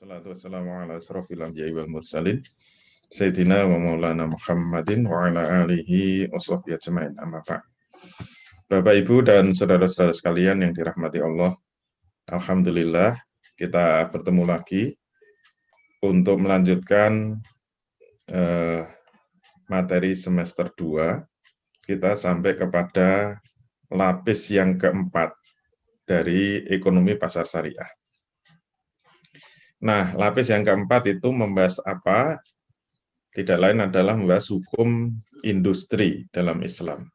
Wassalatu wassalamu ala asrofil anbiya'i wal mursalin Sayyidina wa maulana Muhammadin wa ala alihi wa sahbihi ajma'in amma ba'd. Bapak Ibu dan saudara-saudara sekalian yang dirahmati Allah, alhamdulillah kita bertemu lagi untuk melanjutkan materi semester 2. Kita sampai kepada lapis yang keempat dari ekonomi pasar syariah. Nah, lapis yang keempat itu membahas apa? Tidak lain adalah membahas hukum industri dalam Islam.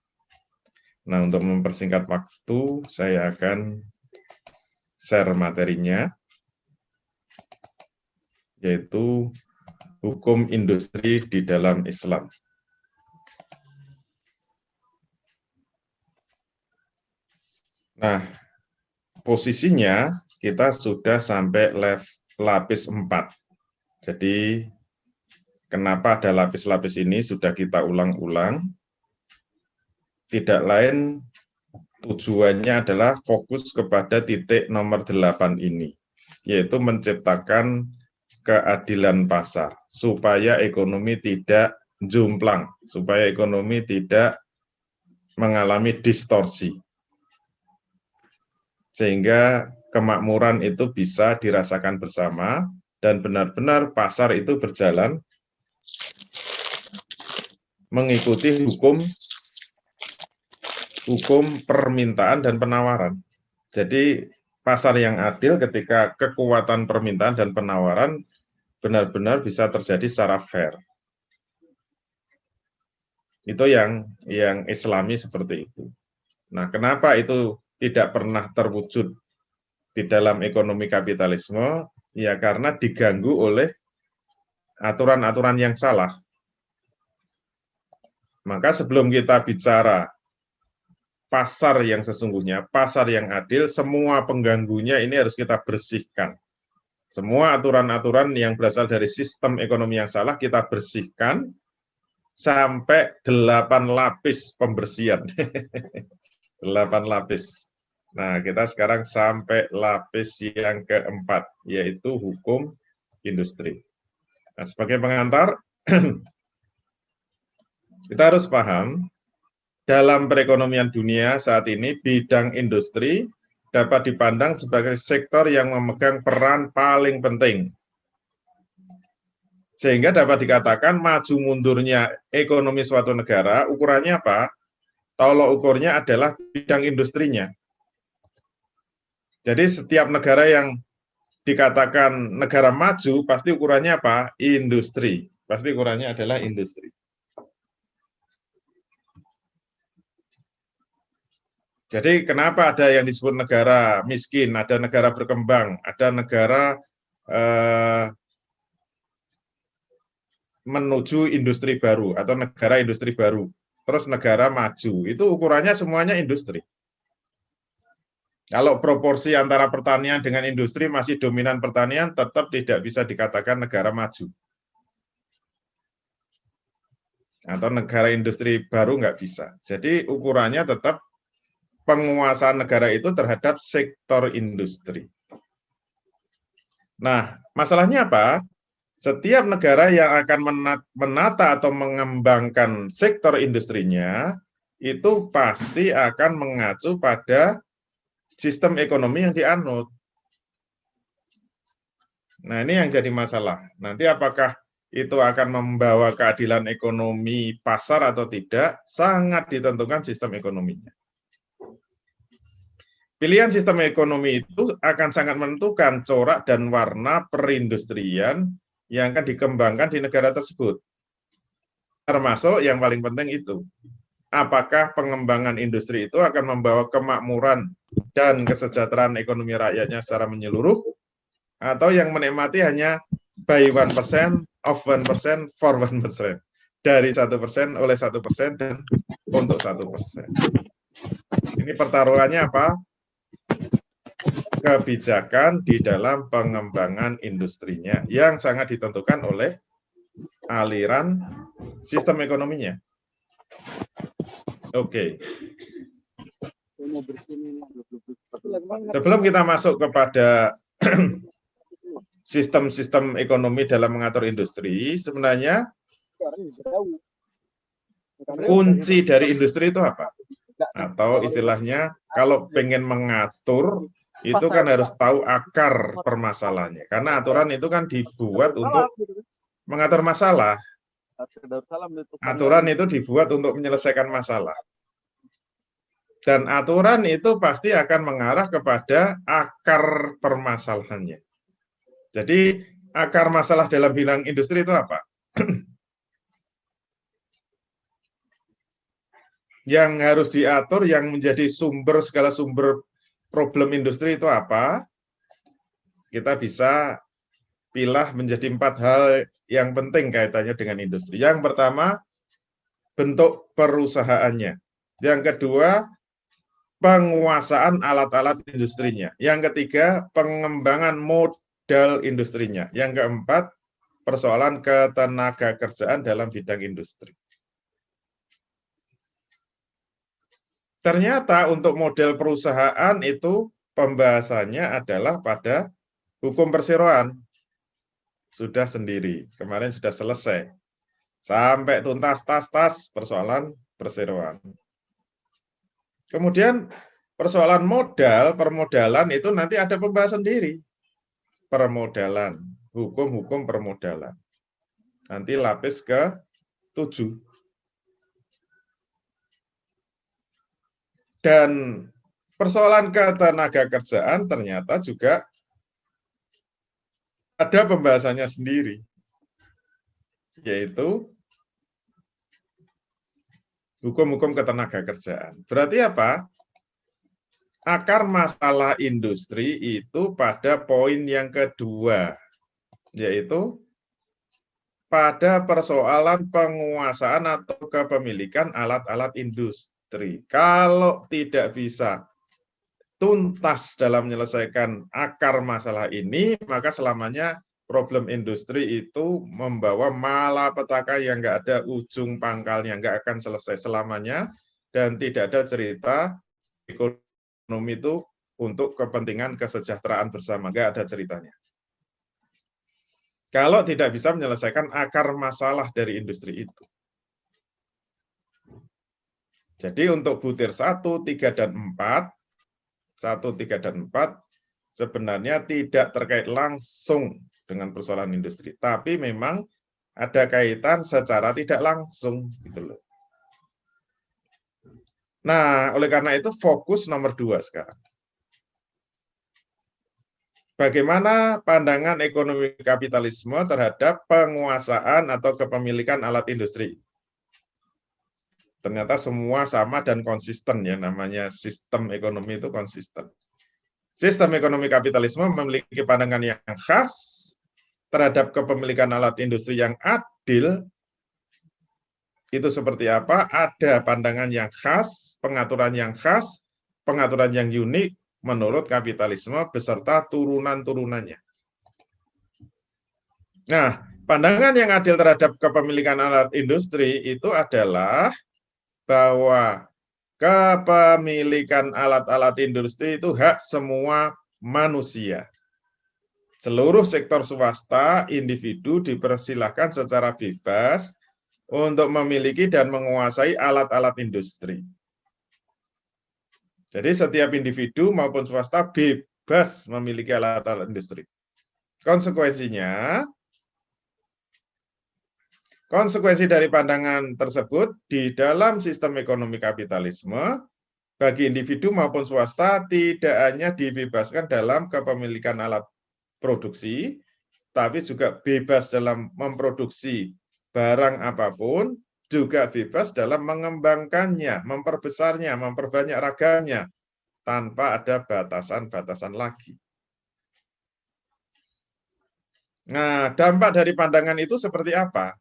Nah, untuk mempersingkat waktu, saya akan share materinya, yaitu hukum industri di dalam Islam. Nah, posisinya kita sudah sampai lapis 4. Jadi, kenapa ada lapis-lapis ini sudah kita ulang-ulang. Tidak lain tujuannya adalah fokus kepada titik nomor 8 ini, yaitu menciptakan keadilan pasar, supaya ekonomi tidak jomplang, supaya ekonomi tidak mengalami distorsi. Sehingga kemakmuran itu bisa dirasakan bersama, dan benar-benar pasar itu berjalan mengikuti hukum permintaan dan penawaran. Jadi pasar yang adil ketika kekuatan permintaan dan penawaran benar-benar bisa terjadi secara fair. Itu yang Islami seperti itu. Nah, kenapa itu tidak pernah terwujud di dalam ekonomi kapitalisme? Ya karena diganggu oleh aturan-aturan yang salah. Maka sebelum kita bicara pasar yang sesungguhnya, pasar yang adil, semua pengganggunya ini harus kita bersihkan. Semua aturan-aturan yang berasal dari sistem ekonomi yang salah kita bersihkan sampai 8 lapis pembersihan. 8 lapis. Nah, kita sekarang sampai lapis yang keempat, yaitu hukum industri. Nah, sebagai pengantar, kita harus paham, dalam perekonomian dunia saat ini, bidang industri dapat dipandang sebagai sektor yang memegang peran paling penting. Sehingga dapat dikatakan maju mundurnya ekonomi suatu negara, ukurannya apa? Tolok ukurnya adalah bidang industrinya. Jadi setiap negara yang dikatakan negara maju, pasti ukurannya apa? Industri. Pasti ukurannya adalah industri. Jadi kenapa ada yang disebut negara miskin, ada negara berkembang, ada negara menuju industri baru atau negara industri baru, terus negara maju, itu ukurannya semuanya industri. Kalau proporsi antara pertanian dengan industri masih dominan pertanian, tetap tidak bisa dikatakan negara maju. Atau negara industri baru nggak bisa. Jadi ukurannya tetap penguasaan negara itu terhadap sektor industri. Nah, masalahnya apa? Setiap negara yang akan menata atau mengembangkan sektor industrinya, itu pasti akan mengacu pada sistem ekonomi yang dianut. Nah, ini yang jadi masalah. Nanti apakah itu akan membawa keadilan ekonomi pasar atau tidak, sangat ditentukan sistem ekonominya. Pilihan sistem ekonomi itu akan sangat menentukan corak dan warna perindustrian yang akan dikembangkan di negara tersebut. Termasuk yang paling penting itu, apakah pengembangan industri itu akan membawa kemakmuran dan kesejahteraan ekonomi rakyatnya secara menyeluruh, atau yang menikmati hanya by 1%, of 1%, for 1%. Dari 1%, oleh 1%, dan untuk 1%. Ini pertaruhannya apa? Kebijakan di dalam pengembangan industrinya yang sangat ditentukan oleh aliran sistem ekonominya. Oke. Sebelum kita masuk kepada sistem-sistem ekonomi dalam mengatur industri, sebenarnya kunci dari industri itu apa? Atau istilahnya kalau pengen mengatur itu kan harus tahu akar permasalahannya. Karena aturan itu kan dibuat untuk mengatur masalah. Aturan itu dibuat untuk menyelesaikan masalah. Dan aturan itu pasti akan mengarah kepada akar permasalahannya. Jadi akar masalah dalam bidang industri itu apa? Yang harus diatur, yang menjadi sumber segala sumber problem industri itu apa? Kita bisa pilah menjadi 4 hal yang penting kaitannya dengan industri. Yang pertama, bentuk perusahaannya. Yang kedua, penguasaan alat-alat industrinya. Yang ketiga, pengembangan modal industrinya. Yang keempat, persoalan ketenaga kerjaan dalam bidang industri. Ternyata untuk model perusahaan itu pembahasannya adalah pada hukum perseroan. Sudah sendiri, kemarin sudah selesai. Sampai tuntas tas persoalan perseroan. Kemudian persoalan modal, permodalan itu nanti ada pembahasan sendiri. Permodalan, hukum-hukum permodalan. Nanti lapis ke-7. Dan persoalan ketenaga kerjaan ternyata juga ada pembahasannya sendiri, yaitu hukum-hukum ketenaga kerjaan. Berarti apa? Akar masalah industri itu pada poin yang kedua, yaitu pada persoalan penguasaan atau kepemilikan alat-alat industri. Kalau tidak bisa tuntas dalam menyelesaikan akar masalah ini, maka selamanya problem industri itu membawa malapetaka yang nggak ada ujung pangkalnya, nggak akan selesai selamanya, dan tidak ada cerita ekonomi itu untuk kepentingan kesejahteraan bersama, nggak ada ceritanya. Kalau tidak bisa menyelesaikan akar masalah dari industri itu. Jadi untuk butir 1, 3, dan 4, 1, 3, dan 4 sebenarnya tidak terkait langsung dengan persoalan industri, tapi memang ada kaitan secara tidak langsung gitu loh. Nah, oleh karena itu fokus nomor 2 sekarang. Bagaimana pandangan ekonomi kapitalisme terhadap penguasaan atau kepemilikan alat industri? Ternyata semua sama dan konsisten ya, namanya sistem ekonomi itu konsisten. Sistem ekonomi kapitalisme memiliki pandangan yang khas terhadap kepemilikan alat industri yang adil. Itu seperti apa? Ada pandangan yang khas, pengaturan yang khas, pengaturan yang unik menurut kapitalisme beserta turunan-turunannya. Nah, pandangan yang adil terhadap kepemilikan alat industri itu adalah bahwa kepemilikan alat-alat industri itu hak semua manusia. Seluruh sektor swasta, individu dipersilahkan secara bebas untuk memiliki dan menguasai alat-alat industri. Jadi setiap individu maupun swasta bebas memiliki alat-alat industri. Konsekuensi dari pandangan tersebut di dalam sistem ekonomi kapitalisme, bagi individu maupun swasta tidak hanya dibebaskan dalam kepemilikan alat produksi, tapi juga bebas dalam memproduksi barang apapun, juga bebas dalam mengembangkannya, memperbesarnya, memperbanyak ragamnya, tanpa ada batasan-batasan lagi. Nah, dampak dari pandangan itu seperti apa?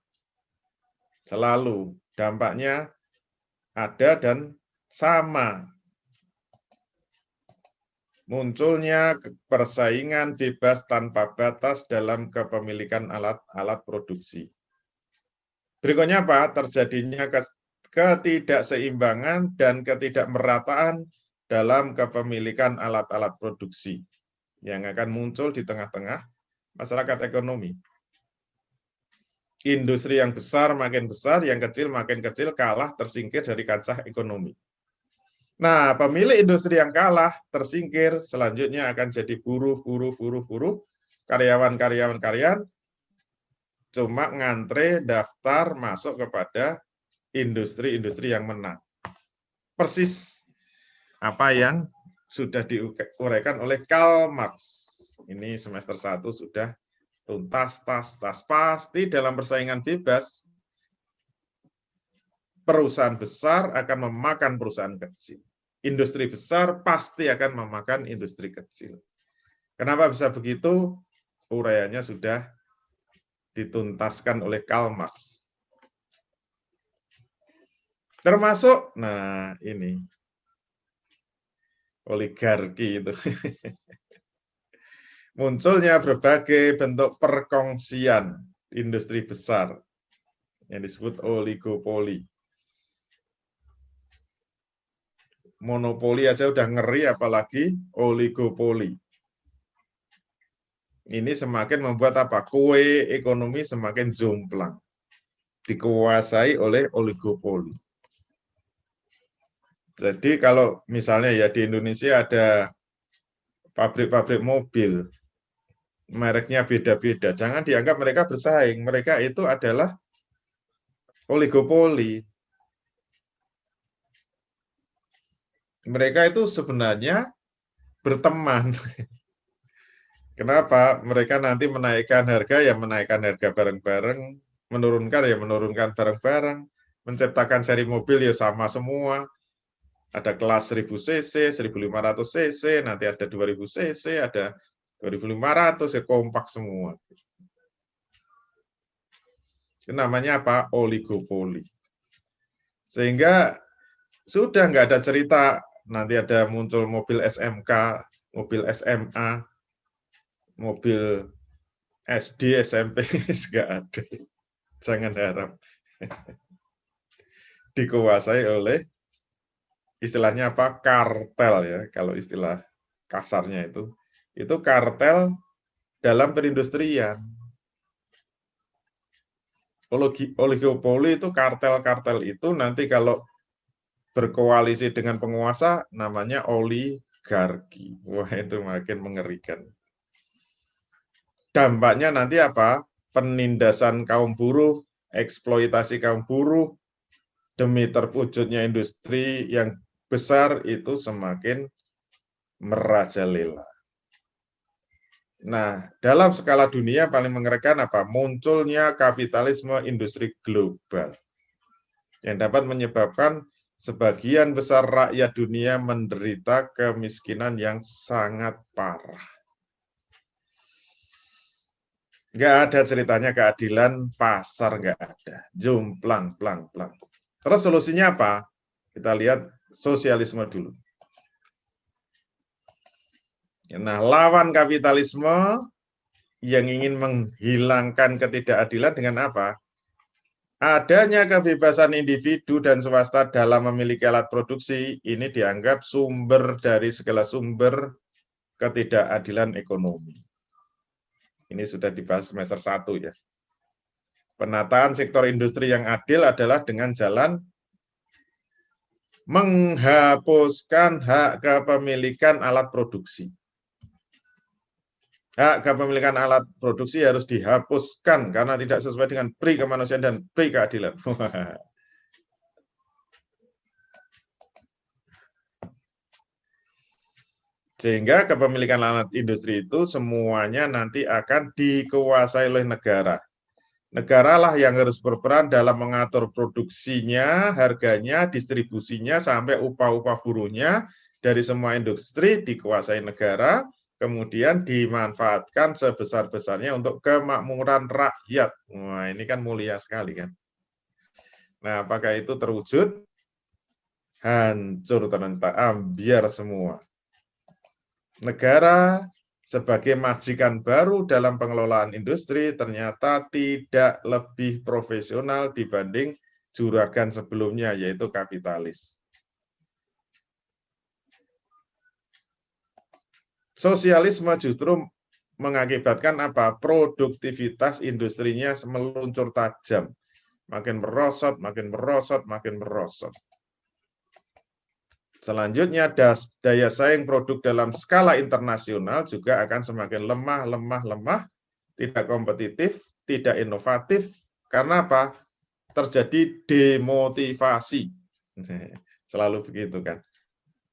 Selalu dampaknya ada dan sama. Munculnya persaingan bebas tanpa batas dalam kepemilikan alat-alat produksi. Berikutnya apa? Terjadinya ketidakseimbangan dan ketidakmerataan dalam kepemilikan alat-alat produksi yang akan muncul di tengah-tengah masyarakat ekonomi. Industri yang besar makin besar, yang kecil makin kecil, kalah tersingkir dari kancah ekonomi. Nah, pemilik industri yang kalah tersingkir selanjutnya akan jadi buruh, karyawan, cuma ngantre daftar masuk kepada industri-industri yang menang. Persis apa yang sudah diuraikan oleh Karl Marx. Ini semester 1 sudah tuntas, pasti dalam persaingan bebas, perusahaan besar akan memakan perusahaan kecil. Industri besar pasti akan memakan industri kecil. Kenapa bisa begitu? Uraiannya sudah dituntaskan oleh Karl Marx. Termasuk, nah ini, oligarki itu. Munculnya berbagai bentuk perkongsian industri besar yang disebut oligopoli. Monopoli aja udah ngeri, apalagi oligopoli. Ini semakin membuat apa? Kue ekonomi semakin jomplang, dikuasai oleh oligopoli. Jadi kalau misalnya ya di Indonesia ada pabrik-pabrik mobil, mereknya beda-beda, jangan dianggap mereka bersaing. Mereka itu adalah oligopoli. Mereka itu sebenarnya berteman. Kenapa? Mereka nanti menaikkan harga, ya menaikkan harga bareng-bareng, menurunkan ya menurunkan bareng-bareng, menciptakan seri mobil ya sama semua. Ada kelas 1000 cc, 1500 cc, nanti ada 2000 cc, ada 2500, ya kompak semua. Itu namanya apa? Oligopoli. Sehingga sudah nggak ada cerita nanti ada muncul mobil SMK, mobil SMA, mobil SD, SMP, nggak ada. Jangan harap. Dikuasai oleh istilahnya apa? Kartel ya, kalau istilah kasarnya itu kartel dalam perindustrian. Oligopoli itu kartel-kartel itu nanti kalau berkoalisi dengan penguasa namanya oligarki. Wah, itu makin mengerikan. Dampaknya nanti apa? Penindasan kaum buruh, eksploitasi kaum buruh demi terwujudnya industri yang besar itu semakin merajalela. Nah, dalam skala dunia paling mengerikan apa? Munculnya kapitalisme industri global yang dapat menyebabkan sebagian besar rakyat dunia menderita kemiskinan yang sangat parah. Nggak ada ceritanya keadilan pasar, nggak ada. Jomplang, plang. Terus solusinya apa? Kita lihat sosialisme dulu. Nah, lawan kapitalisme yang ingin menghilangkan ketidakadilan dengan apa? Adanya kebebasan individu dan swasta dalam memiliki alat produksi, ini dianggap sumber dari segala sumber ketidakadilan ekonomi. Ini sudah dibahas semester 1 ya. Penataan sektor industri yang adil adalah dengan jalan menghapuskan hak kepemilikan alat produksi. Hak kepemilikan alat produksi harus dihapuskan karena tidak sesuai dengan pri kemanusiaan dan pri keadilan. Sehingga kepemilikan alat industri itu semuanya nanti akan dikuasai oleh negara. Negaralah yang harus berperan dalam mengatur produksinya, harganya, distribusinya, sampai upah-upah buruhnya dari semua industri dikuasai negara, kemudian dimanfaatkan sebesar-besarnya untuk kemakmuran rakyat. Wah, ini kan mulia sekali kan. Nah, apakah itu terwujud? Hancur ternyata, ambiar semua. Negara sebagai majikan baru dalam pengelolaan industri ternyata tidak lebih profesional dibanding juragan sebelumnya, yaitu kapitalis. Sosialisme justru mengakibatkan apa? Produktivitas industrinya meluncur tajam. Makin merosot, makin merosot, makin merosot. Selanjutnya, daya saing produk dalam skala internasional juga akan semakin lemah, tidak kompetitif, tidak inovatif. Karena apa? Terjadi demotivasi. Selalu begitu kan.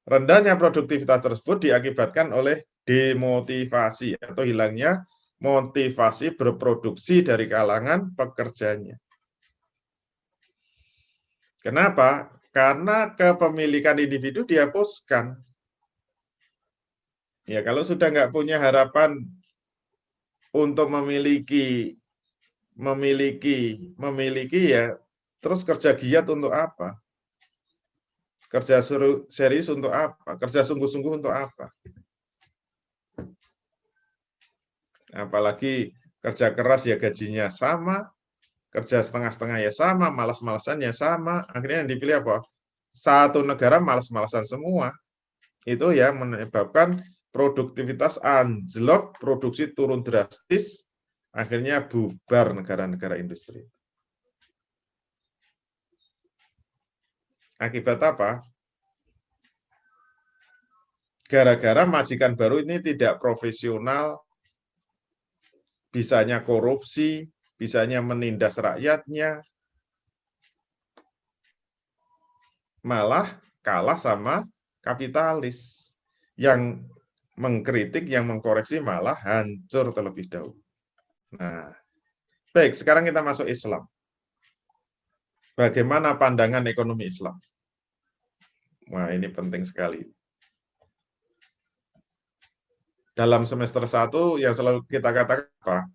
Rendahnya produktivitas tersebut diakibatkan oleh demotivasi atau hilangnya motivasi berproduksi dari kalangan pekerjanya. Kenapa? Karena kepemilikan individu dihapuskan. Ya, kalau sudah nggak punya harapan untuk memiliki ya, terus kerja giat untuk apa? Kerja serius untuk apa? Kerja sungguh-sungguh untuk apa? Apalagi kerja keras ya gajinya sama, kerja setengah-setengah ya sama, malas-malasannya sama, akhirnya yang dipilih apa? Satu negara malas-malasan semua. Itu ya menyebabkan produktivitas anjlok, produksi turun drastis, akhirnya bubar negara-negara industri. Akibat apa? Gara-gara majikan baru ini tidak profesional, bisanya korupsi, bisanya menindas rakyatnya, malah kalah sama kapitalis. Yang mengkritik, yang mengkoreksi malah hancur terlebih dahulu. Nah, baik, sekarang kita masuk Islam. Bagaimana pandangan ekonomi Islam? Wah, ini penting sekali. Dalam semester 1 yang selalu kita katakan apa?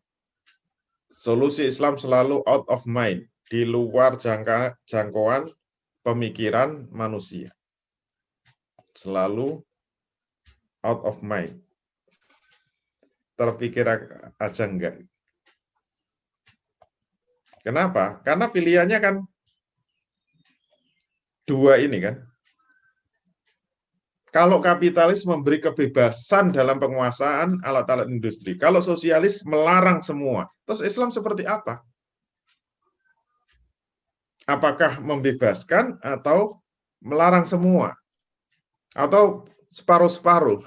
Solusi Islam selalu out of mind, di luar jangkauan pemikiran manusia. Selalu out of mind. Terpikir aja enggak. Kenapa? Karena pilihannya kan dua ini kan. Kalau kapitalis memberi kebebasan dalam penguasaan alat-alat industri. Kalau sosialis melarang semua. Terus Islam seperti apa? Apakah membebaskan atau melarang semua? Atau separuh-separuh?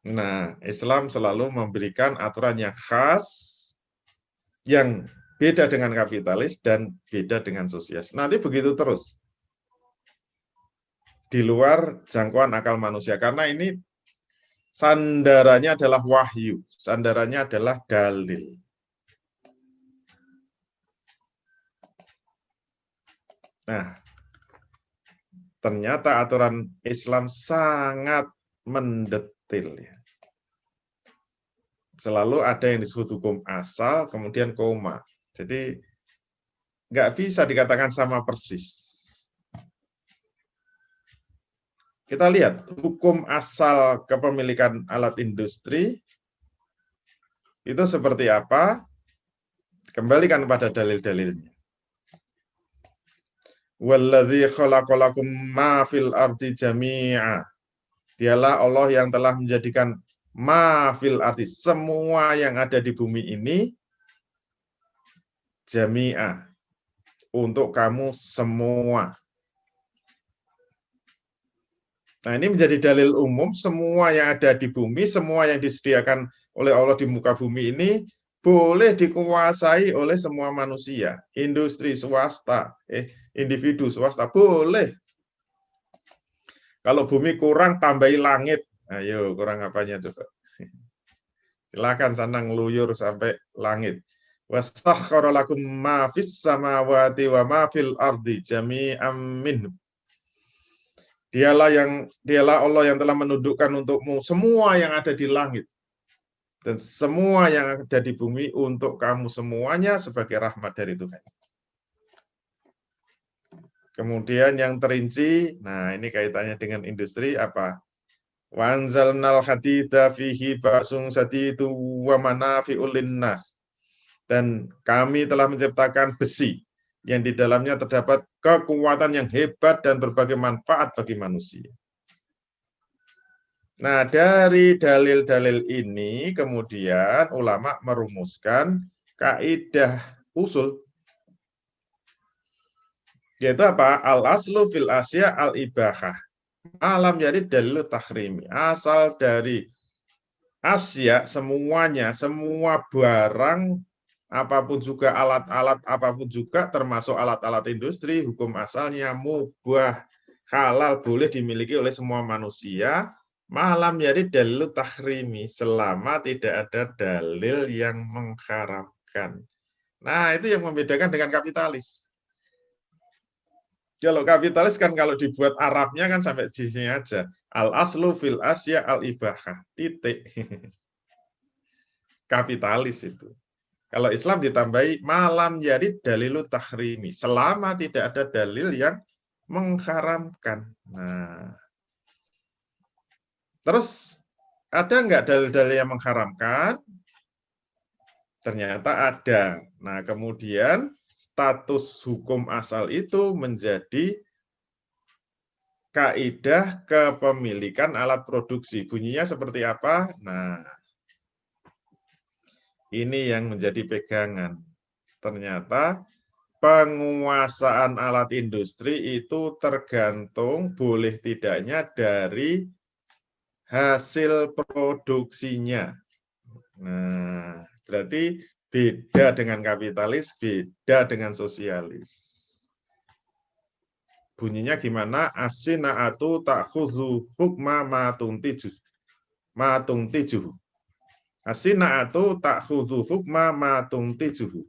Nah, Islam selalu memberikan aturan yang khas, yang beda dengan kapitalis dan beda dengan sosialis. Nanti begitu terus. Di luar jangkauan akal manusia. Karena ini sandarannya adalah wahyu. Sandarannya adalah dalil. Nah, ternyata aturan Islam sangat mendetil. Selalu ada yang disebut hukum asal, kemudian koma. Jadi, nggak bisa dikatakan sama persis. Kita lihat hukum asal kepemilikan alat industri itu seperti apa? Kembalikan pada dalil-dalilnya. Walladzi khalaqalakum ma fil ardi jami'a. Dialah Allah yang telah menjadikan ma fil ardi, semua yang ada di bumi ini jami'a, untuk kamu semua. Nah, ini menjadi dalil umum, semua yang ada di bumi, semua yang disediakan oleh Allah di muka bumi ini boleh dikuasai oleh semua manusia, industri swasta, individu swasta, boleh. Kalau bumi kurang, tambahi langit. Ayo, kurang apanya coba? Silakan sana ngeluyur sampai langit. Wasakhkhara lakum ma fis samawati wa ma fil ardi jami'an minhu. Dialah Allah yang telah menundukkan untukmu semua yang ada di langit dan semua yang ada di bumi untuk kamu semuanya sebagai rahmat dari Tuhan. Kemudian yang terinci, nah ini kaitannya dengan industri apa? Wa anzalnal hadida fihi ba'sun sadidu wa manafi'ul linnas. Dan kami telah menciptakan besi. yang di dalamnya terdapat kekuatan yang hebat dan berbagai manfaat bagi manusia. Nah, dari dalil-dalil ini kemudian ulama merumuskan kaidah usul, yaitu apa? Al-aslu fil asya al-ibahah. Alam jadi dalil tahrimi. Asal dari asya semuanya, semua barang, apapun juga alat-alat, apapun juga termasuk alat-alat industri, hukum asalnya mubah, halal, boleh dimiliki oleh semua manusia. Malam jadi dalil tahrimi, selama tidak ada dalil yang mengharamkan. Nah, itu yang membedakan dengan kapitalis. Kalau kapitalis kan kalau dibuat Arabnya kan sampai di sini aja. Al aslu fil asya al ibahah. Titik. Kapitalis itu. Kalau Islam ditambahi malam jadi dalilu tahrimi. Selama tidak ada dalil yang mengharamkan. Nah, terus ada nggak dalil-dalil yang mengharamkan? Ternyata ada. Nah, kemudian status hukum asal itu menjadi kaidah kepemilikan alat produksi. Bunyinya seperti apa? Nah, ini yang menjadi pegangan. Ternyata penguasaan alat industri itu tergantung boleh tidaknya dari hasil produksinya. Nah, berarti beda dengan kapitalis, beda dengan sosialis. Bunyinya gimana? As-sina'atu ta'khudhu hukma ma tuntiju. As-sina'atu ta'khudhu hukma ma tuntijuhu.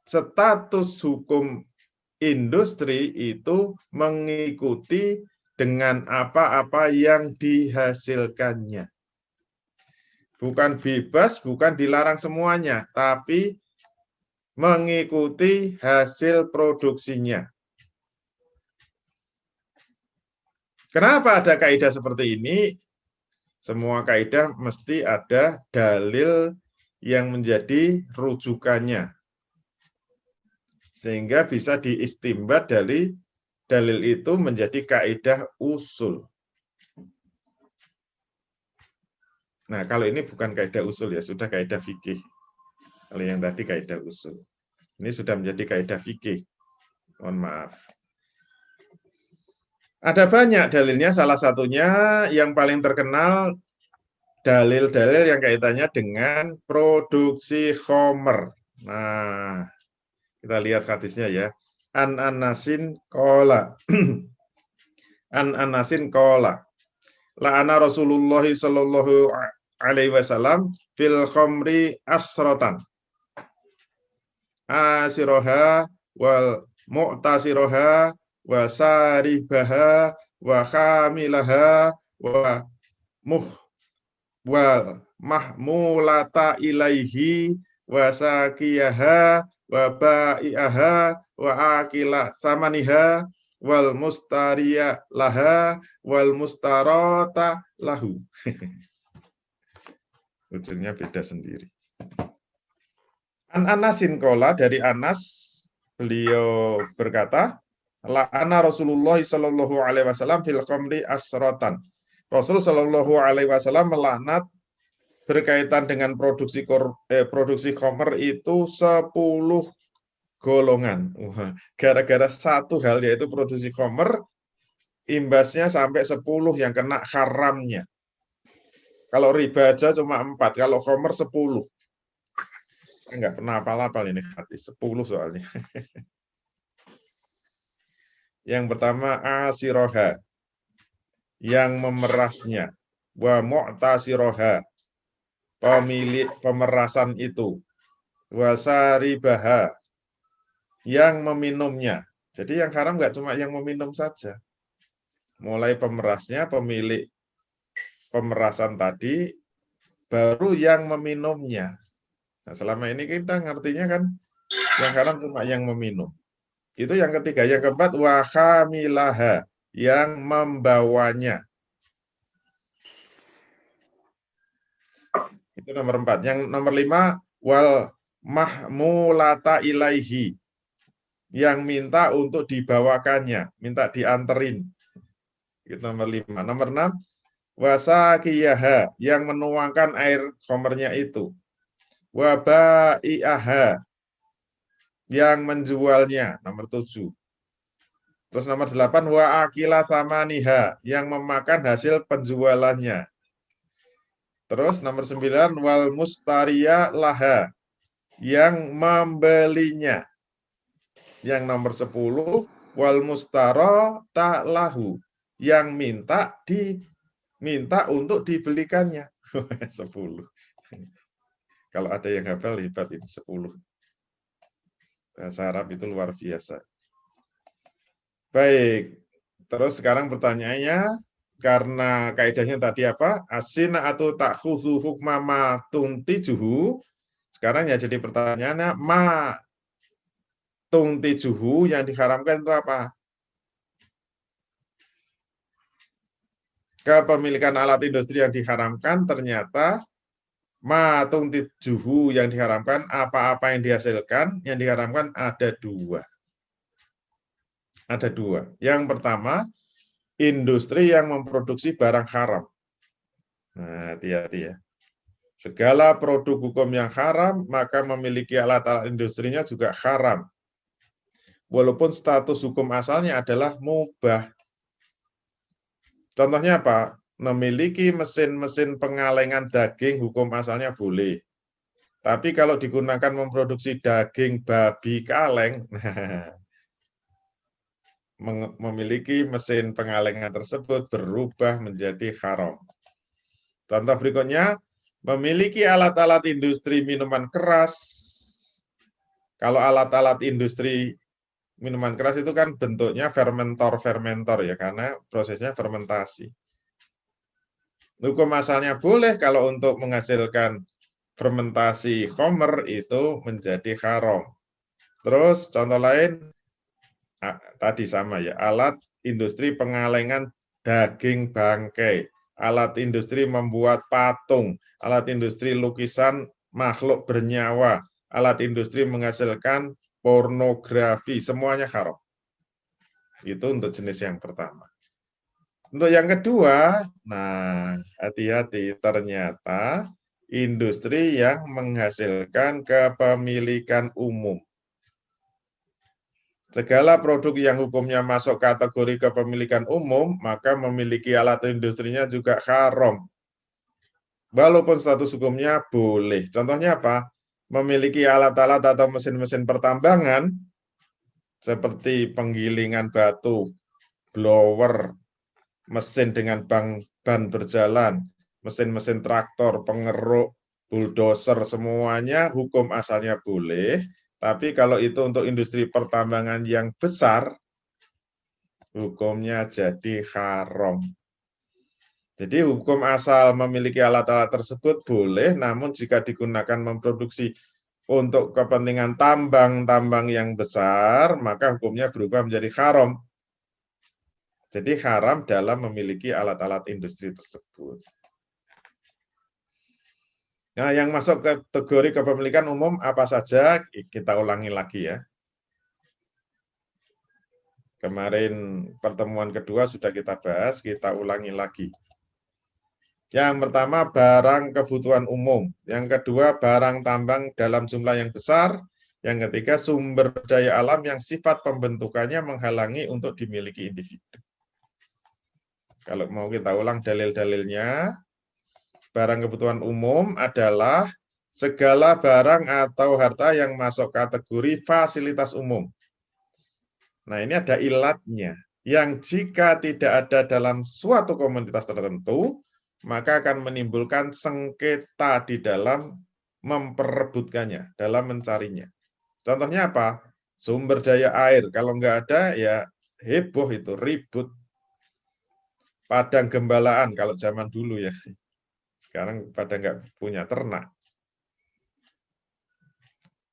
Status hukum industri itu mengikuti dengan apa-apa yang dihasilkannya. Bukan bebas, bukan dilarang semuanya, tapi mengikuti hasil produksinya. Kenapa ada kaidah seperti ini? Semua kaidah mesti ada dalil yang menjadi rujukannya. Sehingga bisa diistimbat dari dalil itu menjadi kaidah usul. Nah, kalau ini bukan kaidah usul ya, sudah kaidah fikih. Kalau yang tadi kaidah usul. Ini sudah menjadi kaidah fikih. Mohon maaf. Ada banyak dalilnya, salah satunya yang paling terkenal dalil-dalil yang kaitannya dengan produksi khomer. Nah, kita lihat hadisnya ya. An Anasin qala. An Anasin qala. La'ana Rasulullah sallallahu alaihi wasallam fil khamri asrotan. Asiroha wal mu'tasiroha wa saribaha wa khamilaha wa wal mahmulata ilaihi wa sakiyaha wa ba'iaha wa akila samaniha wal mustariya laha wal mustarata lahu. Ujungnya beda sendiri. An Anasin qala, dari Anas, beliau berkata, la'ana Rasulullah sallallahu alaihi wasallam fil khamri asratan. Rasul sallallahu alaihi wasallam melaknat berkaitan dengan produksi khamr itu 10 golongan. Gara-gara satu hal, yaitu produksi khamr, imbasnya sampai 10 yang kena haramnya. Kalau riba aja cuma 4, kalau khamr 10. Enggak pernah hafal-hafal ini hadis, 10 soalnya. Yang pertama asiroha, yang memerasnya. Wa mu'tasiroha, pemilik pemerasan itu. Wa saribaha, yang meminumnya. Jadi yang haram nggak cuma yang meminum saja. Mulai pemerasnya, pemilik pemerasan tadi, baru yang meminumnya. Nah, selama ini kita ngertinya kan yang haram cuma yang meminum. Itu yang ketiga. Yang keempat, wa khamilaha, yang membawanya. Itu nomor 4. Yang nomor 5, wal mahmulata ilaihi, yang minta untuk dibawakannya, minta dianterin. Itu nomor 5. Nomor 6, wasakiyaha, yang menuangkan air khomernya itu. Wabai'aha, yang menjualnya, nomor 7. Terus nomor 8, wa akila samaniha, yang memakan hasil penjualannya. Terus nomor 9, wal mustariya laha, yang membelinya. Yang nomor 10, wal mustara ta'lahu, yang diminta untuk dibelikannya. 10. Kalau ada yang hafal, hebat ini 10. Bahasa Arab itu luar biasa. Baik, terus sekarang pertanyaannya, karena kaidahnya tadi apa? Asina atau takhudhu hukma ma tuntijuhu. Sekarang ya jadi pertanyaannya, ma tuntijuhu, yang diharamkan itu apa? Kepemilikan alat industri yang diharamkan ternyata ma tuntijuhu, yang diharamkan apa-apa yang dihasilkan, yang diharamkan ada 2. Ada 2. Yang pertama, industri yang memproduksi barang haram. Nah, hati-hati ya. Segala produk hukum yang haram, maka memiliki alat-alat industrinya juga haram. Walaupun status hukum asalnya adalah mubah. Contohnya apa? Memiliki mesin-mesin pengalengan daging hukum asalnya boleh. Tapi kalau digunakan memproduksi daging babi kaleng, memiliki mesin pengalengan tersebut berubah menjadi haram. Contoh berikutnya, memiliki alat-alat industri minuman keras. Kalau alat-alat industri minuman keras itu kan bentuknya fermentor ya, karena prosesnya fermentasi. Hukum asalnya boleh kalau untuk menghasilkan fermentasi khamr itu menjadi haram. Terus contoh lain, tadi sama ya, alat industri pengalengan daging bangkai, alat industri membuat patung, alat industri lukisan makhluk bernyawa, alat industri menghasilkan pornografi, semuanya haram. Itu untuk jenis yang pertama. Untuk yang kedua, nah hati-hati, ternyata industri yang menghasilkan kepemilikan umum. Segala produk yang hukumnya masuk kategori kepemilikan umum, maka memiliki alat industrinya juga haram. Walaupun status hukumnya boleh. Contohnya apa? Memiliki alat-alat atau mesin-mesin pertambangan, seperti penggilingan batu, blower, mesin dengan ban berjalan, mesin-mesin traktor, pengeruk, bulldozer, semuanya hukum asalnya boleh. Tapi kalau itu untuk industri pertambangan yang besar, hukumnya jadi haram. Jadi hukum asal memiliki alat-alat tersebut boleh, namun jika digunakan memproduksi untuk kepentingan tambang-tambang yang besar, maka hukumnya berubah menjadi haram. Jadi haram dalam memiliki alat-alat industri tersebut. Nah, yang masuk kategori kepemilikan umum apa saja? Kita ulangi lagi ya. Kemarin pertemuan kedua sudah kita bahas, kita ulangi lagi. Yang pertama, barang kebutuhan umum. Yang kedua, barang tambang dalam jumlah yang besar. Yang ketiga, sumber daya alam yang sifat pembentukannya menghalangi untuk dimiliki individu. Kalau mau kita ulang dalil-dalilnya, barang kebutuhan umum adalah segala barang atau harta yang masuk kategori fasilitas umum. Nah, ini ada ilatnya, yang jika tidak ada dalam suatu komunitas tertentu, maka akan menimbulkan sengketa di dalam memperebutkannya, dalam mencarinya. Contohnya apa? Sumber daya air, kalau nggak ada ya heboh itu, ribut. Padang gembalaan, kalau zaman dulu ya. Sekarang pada nggak punya ternak.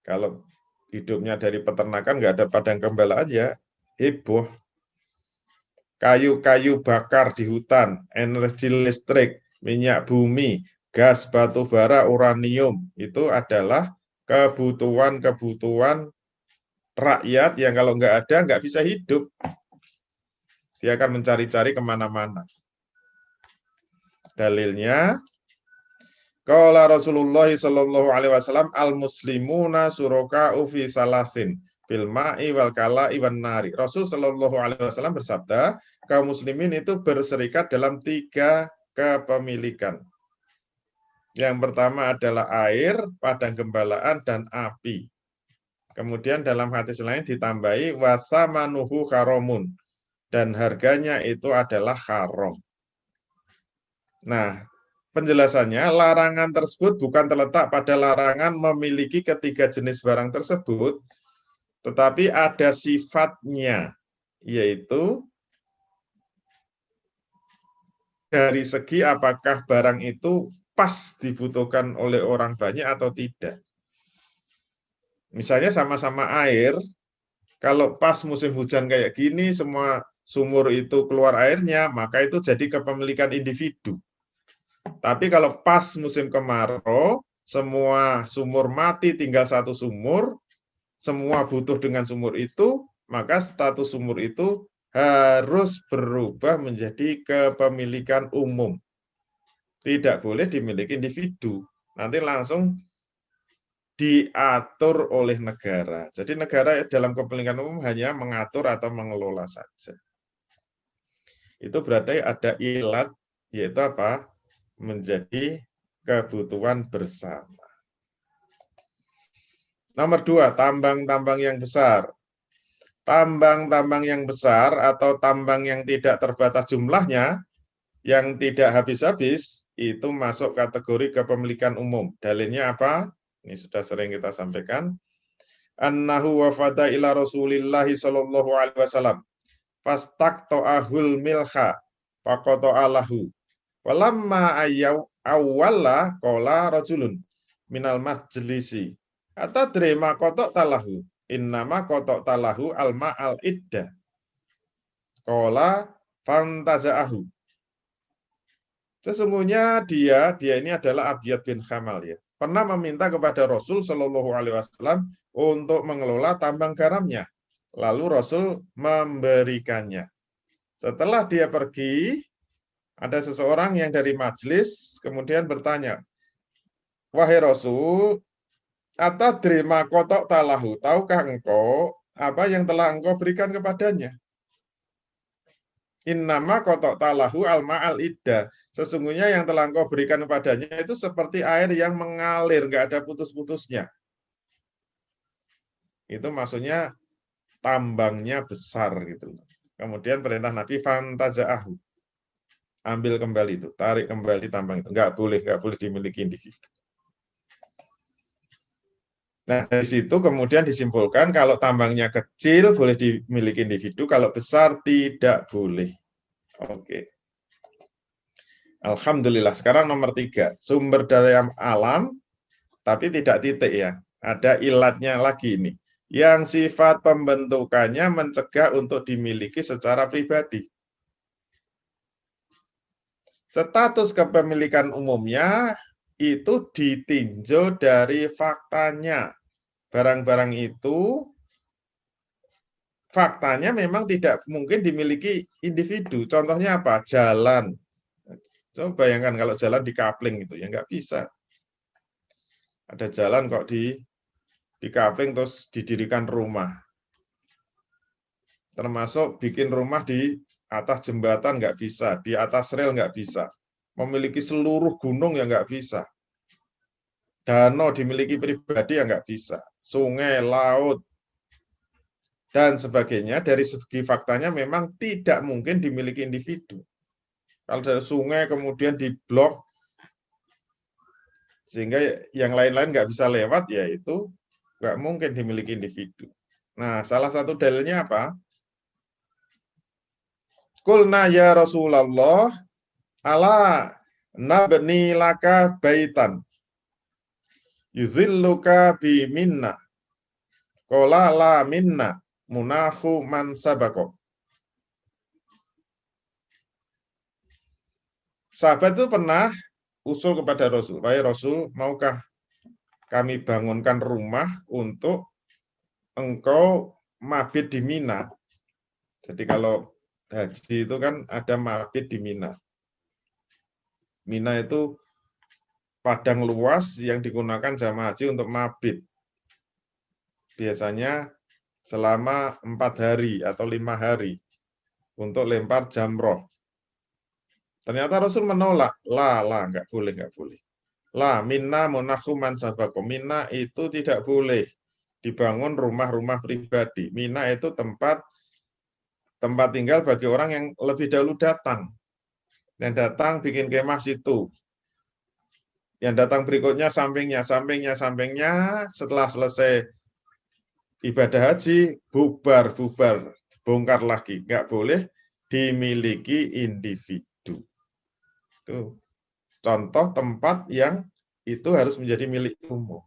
Kalau hidupnya dari peternakan nggak ada padang gembalaan ya heboh. Kayu-kayu bakar di hutan, energi listrik, minyak bumi, gas batu bara, uranium, itu adalah kebutuhan-kebutuhan rakyat yang kalau nggak ada nggak bisa hidup. Dia akan mencari-cari kemana-mana. Dalilnya, qala Rasulullah sallallahu alaihi wasallam al-muslimuna suraka'u fi salasin fil ma'i wal kala'i wan nari. Rasul sallallahu alaihi wasallam bersabda, kaum muslimin itu berserikat dalam 3 kepemilikan. Yang pertama adalah air, padang gembalaan, dan api. Kemudian dalam hadis lain ditambahi wasamanuhu haramun, dan harganya itu adalah haram. Nah, penjelasannya, larangan tersebut bukan terletak pada larangan memiliki ketiga jenis barang tersebut, tetapi ada sifatnya, yaitu dari segi apakah barang itu pas dibutuhkan oleh orang banyak atau tidak. Misalnya sama-sama air, kalau pas musim hujan kayak gini, semua sumur itu keluar airnya, maka itu jadi kepemilikan individu. Tapi kalau pas musim kemarau, semua sumur mati, tinggal 1 sumur, semua butuh dengan sumur itu, maka status sumur itu harus berubah menjadi kepemilikan umum. Tidak boleh dimiliki individu. Nanti langsung diatur oleh negara. Jadi negara dalam kepemilikan umum hanya mengatur atau mengelola saja. Itu berarti ada ilat, yaitu apa? Menjadi kebutuhan bersama. Nomor 2, tambang-tambang yang besar. Tambang-tambang yang besar atau tambang yang tidak terbatas jumlahnya, yang tidak habis-habis, itu masuk kategori kepemilikan umum. Dalilnya apa? Ini sudah sering kita sampaikan. Annahu wafada ila Rasulillahi sallallahu alaihi wasallam. Fastaqta'ahul milha faqata'alahu. Walamma awwala qala rajulun minal majlisi. Atadri ma qata'talahu. Innama qata'talahu alma al-idda. Qala fantaza'ahu. Sesungguhnya dia ini adalah Abiyad bin Khamal ya. Pernah meminta kepada Rasul Shallallahu Alaihi Wasallam untuk mengelola tambang garamnya. Lalu Rasul memberikannya. Setelah dia pergi, ada seseorang yang dari majelis kemudian bertanya, wahai Rasul, atadri ma kotok talahu, tahukah engkau apa yang telah engkau berikan kepadanya? Innama kotok talahu alma al idda. Sesungguhnya yang telah engkau berikan kepadanya itu seperti air yang mengalir, nggak ada putus-putusnya. Itu maksudnya tambangnya besar gitu. Kemudian perintah Nabi fantaza'ahu. Ambil kembali itu, tarik kembali tambang itu. Nggak boleh dimiliki individu. Nah, dari situ kemudian disimpulkan kalau tambangnya kecil boleh dimiliki individu, kalau besar tidak boleh. Oke. Alhamdulillah. Sekarang nomor 3, sumber daya alam, tapi tidak titik ya. Ada ilatnya lagi ini. Yang sifat pembentukannya mencegah untuk dimiliki secara pribadi. Status kepemilikan umumnya itu ditinjau dari faktanya. Barang-barang itu faktanya memang tidak mungkin dimiliki individu. Contohnya apa? Jalan. Coba bayangkan kalau jalan di kapling itu, ya nggak bisa. Ada jalan kok di kapling terus didirikan rumah. Termasuk bikin rumah di atas jembatan nggak bisa, di atas rel nggak bisa. Memiliki seluruh gunung ya nggak bisa. Danau dimiliki pribadi ya nggak bisa. Sungai, laut, dan sebagainya, dari segi faktanya memang tidak mungkin dimiliki individu. Kalau dari sungai kemudian diblok, sehingga yang lain-lain nggak bisa lewat, ya itu nggak mungkin dimiliki individu. Nah, salah satu dalilnya apa? Qulna ya Rasulullah, ala nabni laka baitan yuzilluka bi minna. Qala la minna munahu man sabako. Sahabat itu pernah usul kepada Rasul, wahai Rasul, maukah kami bangunkan rumah untuk engkau mabit di Mina. Jadi kalau haji itu kan ada mabit di Mina. Mina itu padang luas yang digunakan jamaah haji untuk mabit. Biasanya selama 4 hari atau 5 hari untuk lempar jamroh. Ternyata Rasul menolak, nggak boleh, nggak boleh. Minna munahuman sabako. Mina itu tidak boleh dibangun rumah-rumah pribadi. Mina itu tempat tinggal bagi orang yang lebih dahulu datang. Yang datang bikin kemah situ. Yang datang berikutnya sampingnya. Setelah selesai ibadah haji, bubar, bongkar lagi. Nggak boleh dimiliki individu. Itu contoh tempat yang itu harus menjadi milik umum.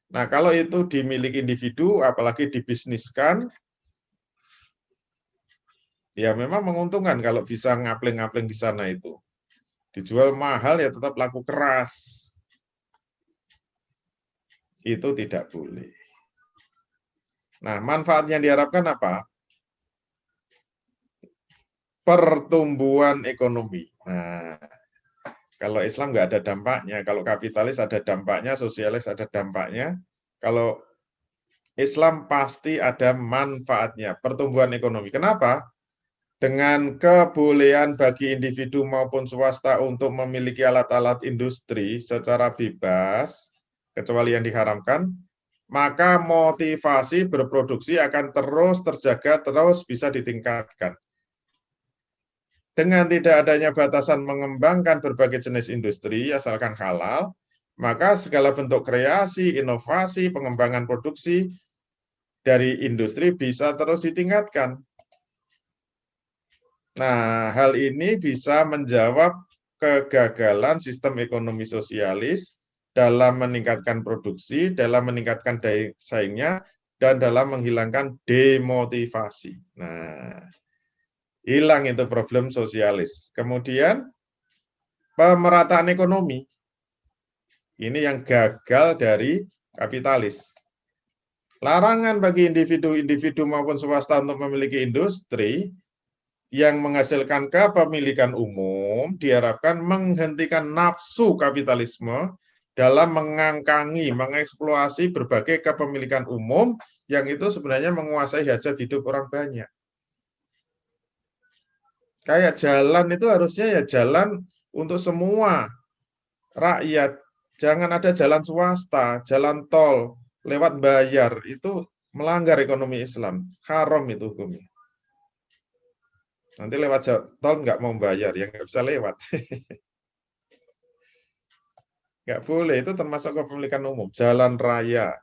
Nah, kalau itu dimiliki individu, apalagi dibisniskan, ya memang menguntungkan kalau bisa ngapling-ngapling di sana itu. Dijual mahal ya tetap laku keras. Itu tidak boleh. Nah, manfaat yang diharapkan apa? Pertumbuhan ekonomi. Nah, kalau Islam nggak ada dampaknya, kalau kapitalis ada dampaknya, sosialis ada dampaknya. Kalau Islam pasti ada manfaatnya, pertumbuhan ekonomi. Kenapa? Dengan kebolehan bagi individu maupun swasta untuk memiliki alat-alat industri secara bebas, kecuali yang diharamkan, maka motivasi berproduksi akan terus terjaga, terus bisa ditingkatkan. Dengan tidak adanya batasan mengembangkan berbagai jenis industri, asalkan halal, maka segala bentuk kreasi, inovasi, pengembangan produksi dari industri bisa terus ditingkatkan. Nah, hal ini bisa menjawab kegagalan sistem ekonomi sosialis dalam meningkatkan produksi, dalam meningkatkan daya saingnya, dan dalam menghilangkan demotivasi. Nah, hilang itu problem sosialis. Kemudian, pemerataan ekonomi. Ini yang gagal dari kapitalis. Larangan bagi individu-individu maupun swasta untuk memiliki industri yang menghasilkan kepemilikan umum diharapkan menghentikan nafsu kapitalisme dalam mengangkangi, mengeksploitasi berbagai kepemilikan umum yang itu sebenarnya menguasai hajat hidup orang banyak. Kayak jalan itu harusnya ya jalan untuk semua rakyat. Jangan ada jalan swasta, jalan tol, lewat bayar. Itu melanggar ekonomi Islam. Haram itu hukumnya. Nanti lewat tol nggak mau bayar, ya nggak bisa lewat. Nggak boleh, itu termasuk kepemilikan umum. Jalan raya,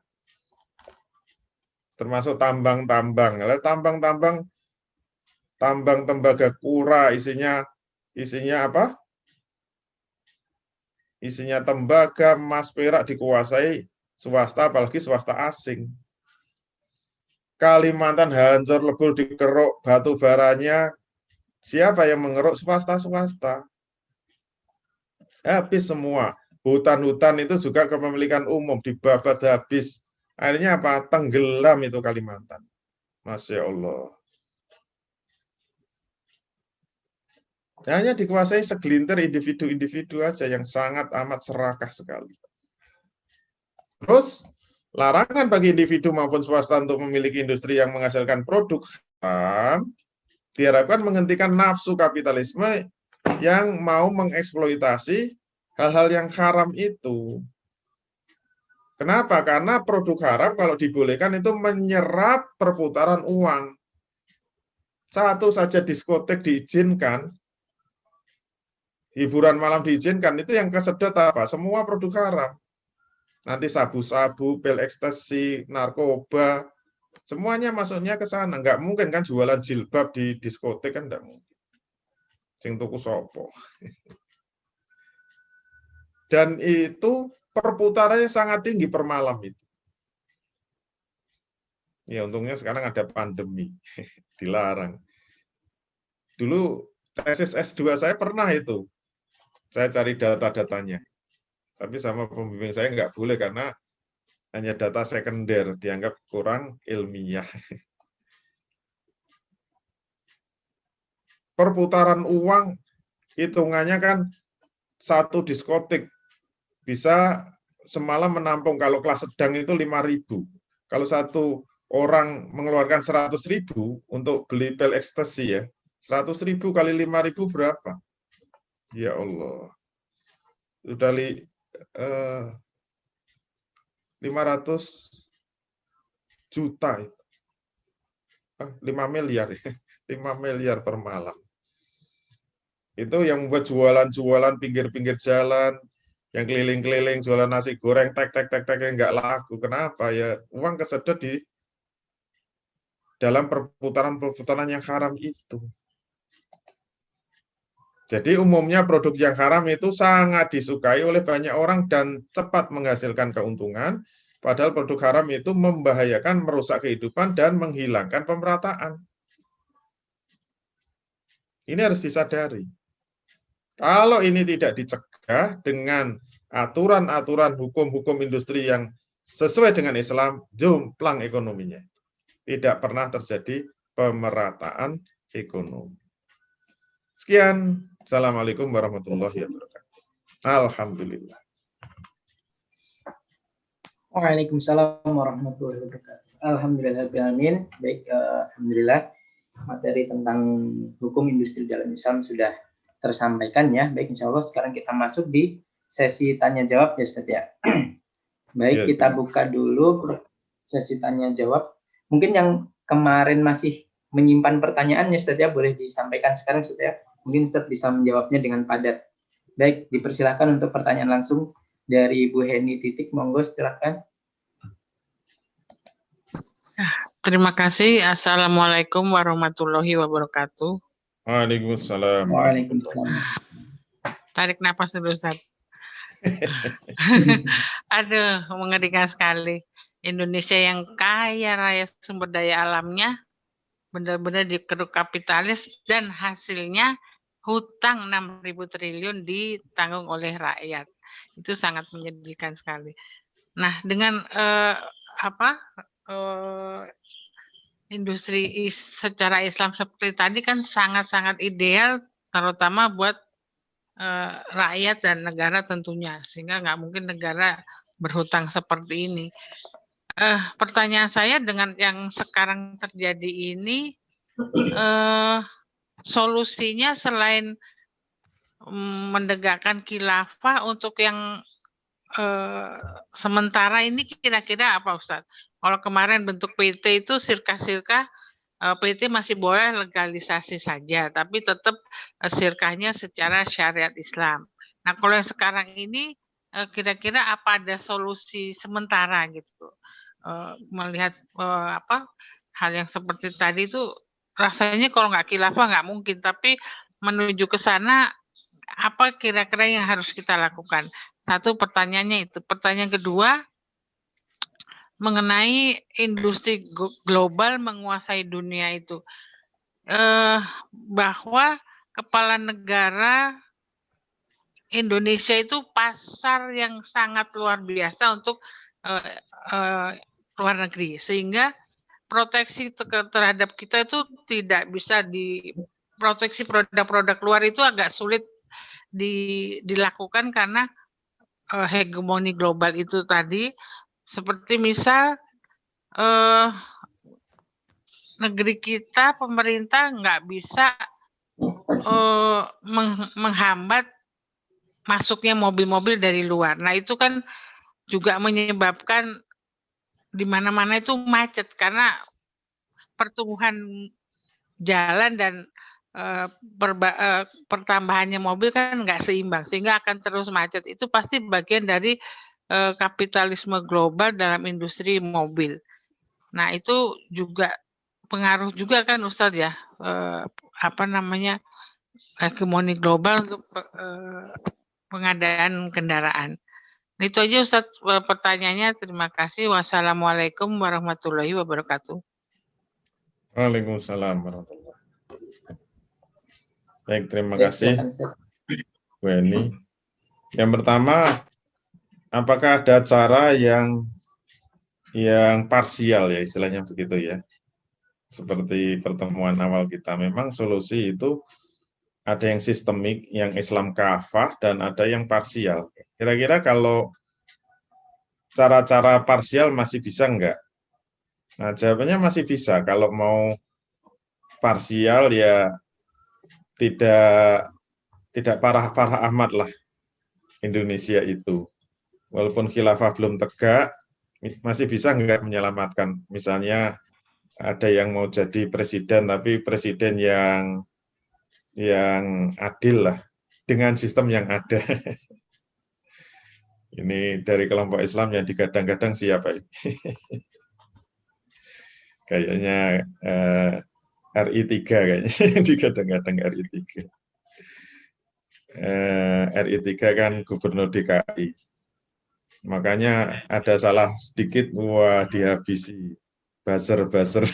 termasuk tambang-tambang. Tambang tembagapura isinya apa? Isinya tembaga, emas, perak dikuasai swasta, apalagi swasta asing. Kalimantan hancur lebur dikeruk batu baranya. Siapa yang mengeruk? Swasta-swasta. Habis semua. Hutan-hutan itu juga kepemilikan umum, dibabat habis. Akhirnya apa? Tenggelam itu Kalimantan. Masya Allah. Hanya dikuasai segelintir individu-individu aja yang sangat amat serakah sekali. Terus, larangan bagi individu maupun swasta untuk memiliki industri yang menghasilkan produk haram diharapkan menghentikan nafsu kapitalisme yang mau mengeksploitasi hal-hal yang haram itu. Kenapa? Karena produk haram kalau dibolehkan itu menyerap perputaran uang. Satu saja diskotek diizinkan, hiburan malam diizinkan, itu yang kesedot apa? Semua produk haram. Nanti sabu-sabu, pil ekstasi, narkoba, semuanya masuknya ke sana. Nggak mungkin kan jualan jilbab di diskotek kan nggak mungkin. Sing tuku sopo. Dan itu perputarannya sangat tinggi per malam itu. Ya untungnya sekarang ada pandemi, dilarang. Dulu tesis S2 saya pernah itu. Saya cari data-datanya. Tapi sama pembimbing saya nggak boleh karena hanya data sekunder, dianggap kurang ilmiah. Perputaran uang hitungannya kan satu diskotik bisa semalam menampung, kalau kelas sedang itu 5.000. Kalau satu orang mengeluarkan 100.000 untuk beli pil ekstasi ya, 100.000 kali 5.000 berapa? Ya Allah, sudah 500 juta, 5 miliar, 5 miliar per malam. Itu yang membuat jualan-jualan pinggir-pinggir jalan, yang keliling-keliling jualan nasi goreng, tek-tek-tek nggak laku. Kenapa? Ya uang kesedot di dalam perputaran-perputaran yang haram itu. Jadi umumnya produk yang haram itu sangat disukai oleh banyak orang dan cepat menghasilkan keuntungan, padahal produk haram itu membahayakan, merusak kehidupan, dan menghilangkan pemerataan. Ini harus disadari. Kalau ini tidak dicegah dengan aturan-aturan hukum-hukum industri yang sesuai dengan Islam, jomplang ekonominya. Tidak pernah terjadi pemerataan ekonomi. Sekian. Assalamualaikum warahmatullahi wabarakatuh. Alhamdulillah. Waalaikumsalam warahmatullahi wabarakatuh. Alhamdulillahirrahmanirrahim. Baik, alhamdulillah materi tentang hukum industri dalam Islam sudah tersampaikan ya. Baik, insya Allah sekarang kita masuk di sesi tanya jawab ya Ustaz ya. Baik, kita buka dulu sesi tanya jawab. Mungkin yang kemarin masih menyimpan pertanyaan ya Ustaz ya, boleh disampaikan sekarang Ustaz ya. Mungkin Ustaz bisa menjawabnya dengan padat. Baik, dipersilahkan untuk pertanyaan langsung dari Ibu Heni Titik, monggo silakan. Terima kasih. Assalamualaikum warahmatullahi wabarakatuh. Waalaikumsalam. Waalaikumsalam. Tarik nafas dulu, Ustaz. Aduh, mengerikan sekali. Indonesia yang kaya raya sumber daya alamnya, benar-benar dikeruk kapitalis, dan hasilnya hutang 6.000 triliun ditanggung oleh rakyat. Itu sangat menyedihkan sekali. Nah, dengan industri secara Islam seperti tadi kan sangat-sangat ideal, terutama buat rakyat dan negara tentunya, sehingga nggak mungkin negara berhutang seperti ini. Pertanyaan saya, dengan yang sekarang terjadi ini, solusinya selain menegakkan khilafah untuk yang sementara ini kira-kira apa Ustaz? Kalau kemarin bentuk PT itu sirkah-sirkah, PT masih boleh legalisasi saja, tapi tetap sirkahnya secara syariat Islam. Nah, kalau yang sekarang ini kira-kira apa ada solusi sementara gitu? Melihat hal yang seperti tadi itu rasanya kalau nggak khilafah nggak mungkin, tapi menuju ke sana apa kira-kira yang harus kita lakukan? Satu, pertanyaannya itu. Pertanyaan kedua, mengenai industri global menguasai dunia itu, bahwa kepala negara Indonesia itu pasar yang sangat luar biasa untuk luar negeri, sehingga proteksi terhadap kita itu tidak bisa diproteksi. Produk-produk luar itu agak sulit dilakukan karena hegemoni global itu tadi. Seperti misal negeri kita, pemerintah nggak bisa menghambat masuknya mobil-mobil dari luar. Nah, itu kan juga menyebabkan di mana-mana itu macet karena pertumbuhan jalan dan pertambahannya mobil kan nggak seimbang, sehingga akan terus macet. Itu pasti bagian dari kapitalisme global dalam industri mobil. Nah, itu juga pengaruh juga kan Ustadz ya, hegemoni global untuk pengadaan kendaraan. Nah, itu aja Ustadz pertanyaannya. Terima kasih. Wassalamualaikum warahmatullahi wabarakatuh. Waalaikumsalam warahmatullahi wabarakatuh. Baik, terima kasih Bu Eni. Yang pertama, apakah ada cara yang yang parsial ya istilahnya begitu ya. Seperti pertemuan awal kita, memang solusi itu ada yang sistemik, yang Islam kafah, dan ada yang parsial. Kira-kira kalau cara-cara parsial masih bisa enggak? Nah, jawabannya masih bisa. Kalau mau parsial ya tidak parah-parah amat lah Indonesia itu. Walaupun khilafah belum tegak, masih bisa enggak menyelamatkan. Misalnya ada yang mau jadi presiden, tapi presiden yang adil lah dengan sistem yang ada. Ini dari kelompok Islam yang digadang-gadang siapa ini? Kayaknya RI3 kayaknya digadang-gadang RI3. RI3 kan gubernur DKI. Makanya ada salah sedikit, wah dihabisi. Buzzer-buzzer.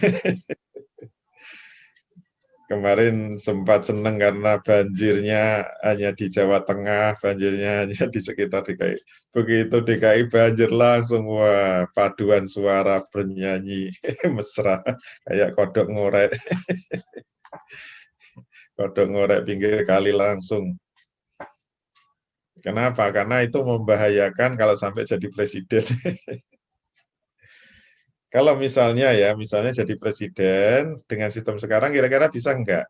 Kemarin sempat senang karena banjirnya hanya di Jawa Tengah, banjirnya hanya di sekitar DKI. Begitu DKI banjir langsung, wah paduan suara bernyanyi mesra, kayak kodok ngorek. Kodok ngorek pinggir kali langsung. Kenapa? Karena itu membahayakan kalau sampai jadi presiden. Kalau misalnya jadi presiden dengan sistem sekarang kira-kira bisa enggak?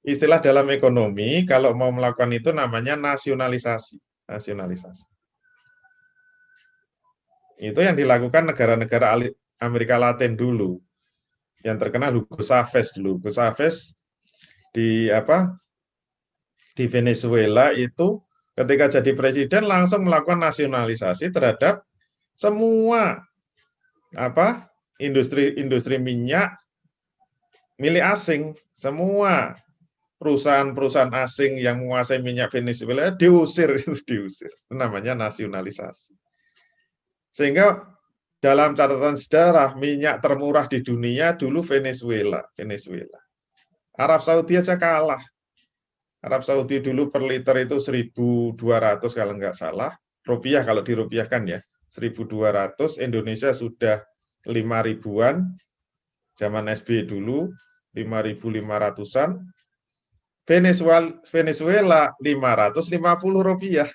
Istilah dalam ekonomi kalau mau melakukan itu namanya nasionalisasi. Nasionalisasi. Itu yang dilakukan negara-negara Amerika Latin dulu. Yang terkenal Hugo Chavez dulu. Hugo Chavez di Venezuela itu ketika jadi presiden langsung melakukan nasionalisasi terhadap semua industri minyak milik asing. Semua perusahaan-perusahaan asing yang menguasai minyak Venezuela diusir. Itu namanya nasionalisasi. Sehingga dalam catatan sejarah minyak termurah di dunia dulu Venezuela. Arab Saudi aja kalah. Arab Saudi dulu per liter itu 1.200 kalau nggak salah. Rupiah kalau dirupiahkan ya. 1.200, Indonesia sudah 5.000-an. Zaman SBY dulu 5.500-an. Venezuela 550 rupiah.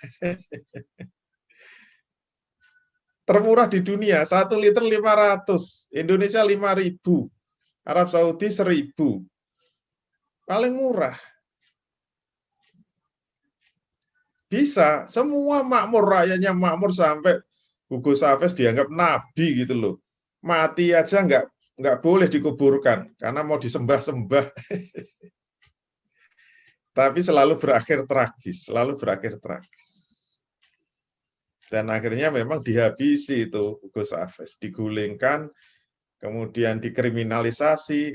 Termurah di dunia, 1 liter 500. Indonesia 5.000. Arab Saudi 1.000. Paling murah. Bisa, semua makmur, rakyatnya makmur sampai Hugo Chavez dianggap nabi gitu loh. Mati aja nggak boleh dikuburkan karena mau disembah-sembah. Tapi selalu berakhir tragis. Dan akhirnya memang dihabisi itu Hugo Chavez, digulingkan, kemudian dikriminalisasi,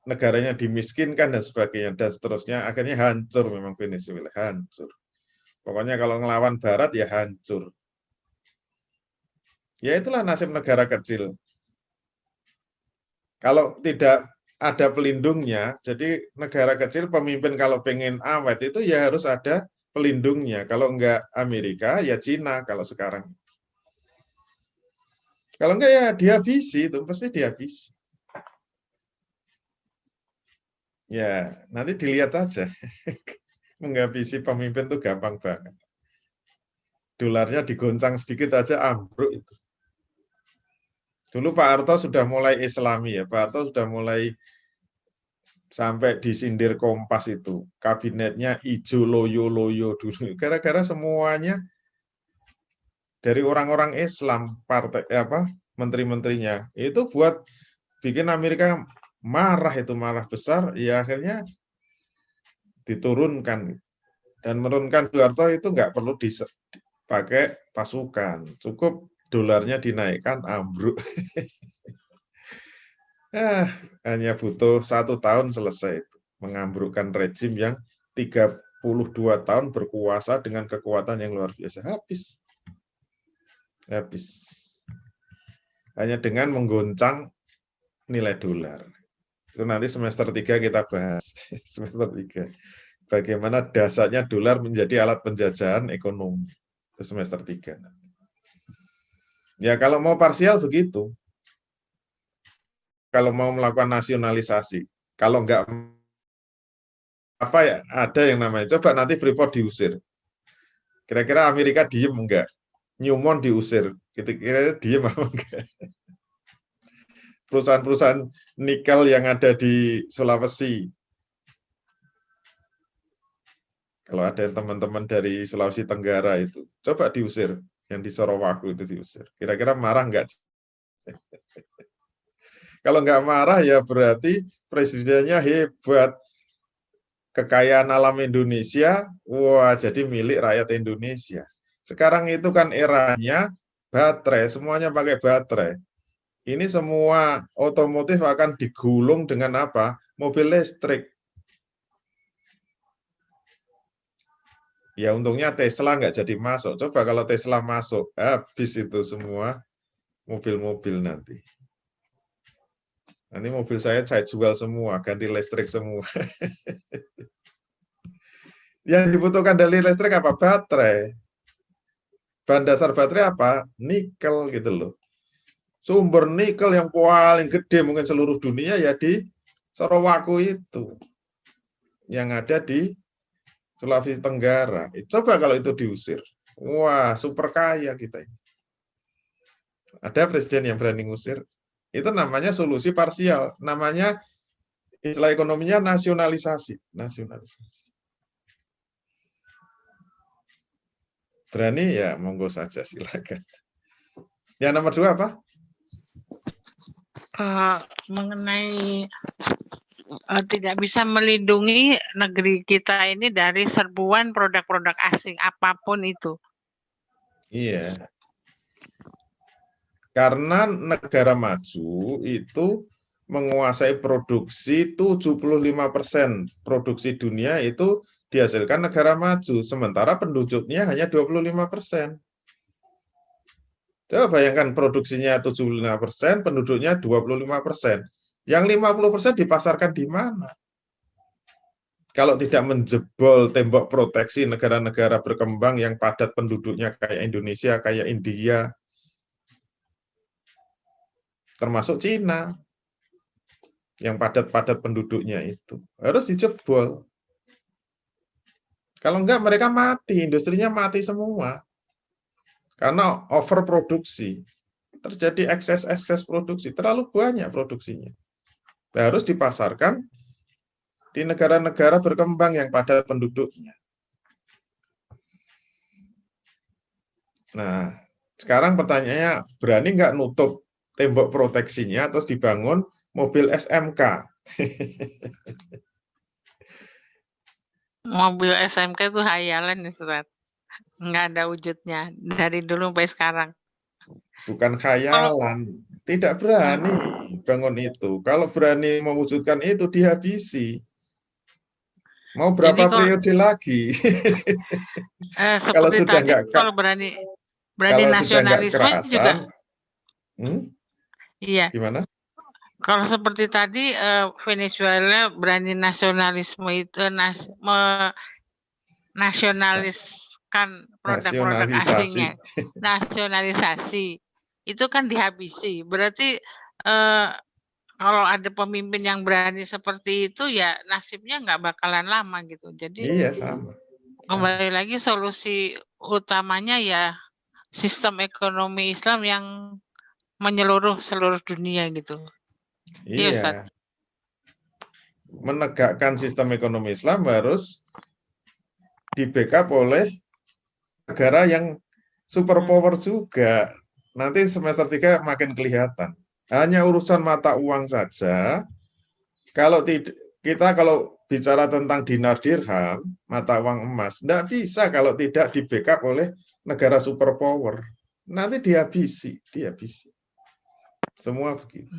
negaranya dimiskinkan dan sebagainya, dan seterusnya. Akhirnya hancur memang Venezuela, hancur. Pokoknya kalau ngelawan Barat ya hancur. Ya itulah nasib negara kecil. Kalau tidak ada pelindungnya, jadi negara kecil pemimpin kalau pengen awet itu ya harus ada pelindungnya. Kalau enggak Amerika, ya Cina kalau sekarang. Kalau enggak ya dihabisi, itu pasti dihabisi. Ya, nanti dilihat aja. Menghabisi pemimpin itu gampang banget. Dolarnya digoncang sedikit aja ambruk itu. Dulu Pak Harto sudah mulai Islami ya, Pak Harto sudah mulai sampai disindir Kompas itu. Kabinetnya ijo loyo-loyo dulu. Gara-gara semuanya dari orang-orang Islam, partai menteri-menterinya. Itu buat bikin Amerika marah besar, ya akhirnya diturunkan. Dan menurunkan Soeharto itu nggak perlu dipakai pasukan. Cukup dolarnya dinaikkan, ambruk. Hanya butuh 1 tahun selesai itu. Mengambrukkan rejim yang 32 tahun berkuasa dengan kekuatan yang luar biasa. Habis. Hanya dengan menggoncang nilai dolar. Itu nanti semester 3 kita bahas. Semester 3. Bagaimana dasarnya dolar menjadi alat penjajahan ekonomi. Itu semester 3. Ya kalau mau parsial begitu. Kalau mau melakukan nasionalisasi. Kalau enggak apa ya, ada yang namanya, coba nanti Freeport diusir. Kira-kira Amerika diem enggak? Newmont diusir. Kira-kira diem apa enggak? Perusahaan-perusahaan nikel yang ada di Sulawesi. Kalau ada teman-teman dari Sulawesi Tenggara itu, coba diusir. Yang di Sorowaku itu diusir. Kira-kira marah enggak? Kalau nggak marah ya berarti presidennya hebat. Kekayaan alam Indonesia, wah jadi milik rakyat Indonesia. Sekarang itu kan eranya baterai, semuanya pakai baterai. Ini semua otomotif akan digulung dengan apa? Mobil listrik. Ya untungnya Tesla nggak jadi masuk. Coba kalau Tesla masuk, habis itu semua mobil-mobil nanti. Nanti mobil saya jual semua, ganti listrik semua. Yang dibutuhkan dari listrik apa? Baterai. Bahan dasar baterai apa? Nikel gitu loh. Sumber nikel yang paling gede mungkin seluruh dunia ya di Sorowaku itu. Yang ada di Sulawesi Tenggara. Coba kalau itu diusir. Wah, super kaya kita ini. Ada presiden yang berani ngusir. Itu namanya solusi parsial. Namanya istilah ekonominya nasionalisasi. Nasionalisasi. Berani ya monggo saja silakan. Yang nomor 2 apa? Mengenai tidak bisa melindungi negeri kita ini dari serbuan produk-produk asing apapun itu. Iya. Karena negara maju itu menguasai produksi 75% produksi dunia itu dihasilkan negara maju, sementara penduduknya hanya 25%. Coba bayangkan produksinya 75%, penduduknya 25%. Yang 50% dipasarkan di mana? Kalau tidak menjebol tembok proteksi negara-negara berkembang yang padat penduduknya kayak Indonesia, kayak India, termasuk Cina, yang padat-padat penduduknya itu, harus dijebol. Kalau enggak mereka mati, industrinya mati semua. Karena overproduksi. Terjadi ekses produksi, terlalu banyak produksinya. Harus dipasarkan di negara-negara berkembang yang padat penduduknya. Nah, sekarang pertanyaannya, berani nggak nutup tembok proteksinya terus dibangun mobil SMK? Mobil SMK itu hayalan, Ustaz. Nggak ada wujudnya dari dulu sampai sekarang. Bukan khayalan, tidak berani bangun itu. Kalau berani mewujudkan itu, dihabisi. Mau berapa periode lagi? Kalau Seperti sudah tadi, nggak kalau berani kalau sudah nggak nasionalisme kerasan, juga. Iya. Gimana? Kalau seperti tadi Venezuela berani nasionalisme itu nasionaliskan produk-produk asingnya, nasionalisasi itu kan dihabisi. Berarti kalau ada pemimpin yang berani seperti itu ya nasibnya nggak bakalan lama gitu. Jadi iya sama. Kembali lagi solusi utamanya ya sistem ekonomi Islam yang menyeluruh seluruh dunia gitu. Iya, Ustaz. Menegakkan sistem ekonomi Islam harus di-backup oleh negara yang superpower juga. Nanti semester 3 makin kelihatan. Hanya urusan mata uang saja. Kalau kalau bicara tentang dinar dirham, mata uang emas, tidak bisa kalau tidak di-backup oleh negara superpower. Nanti dihabisi. Semua begitu.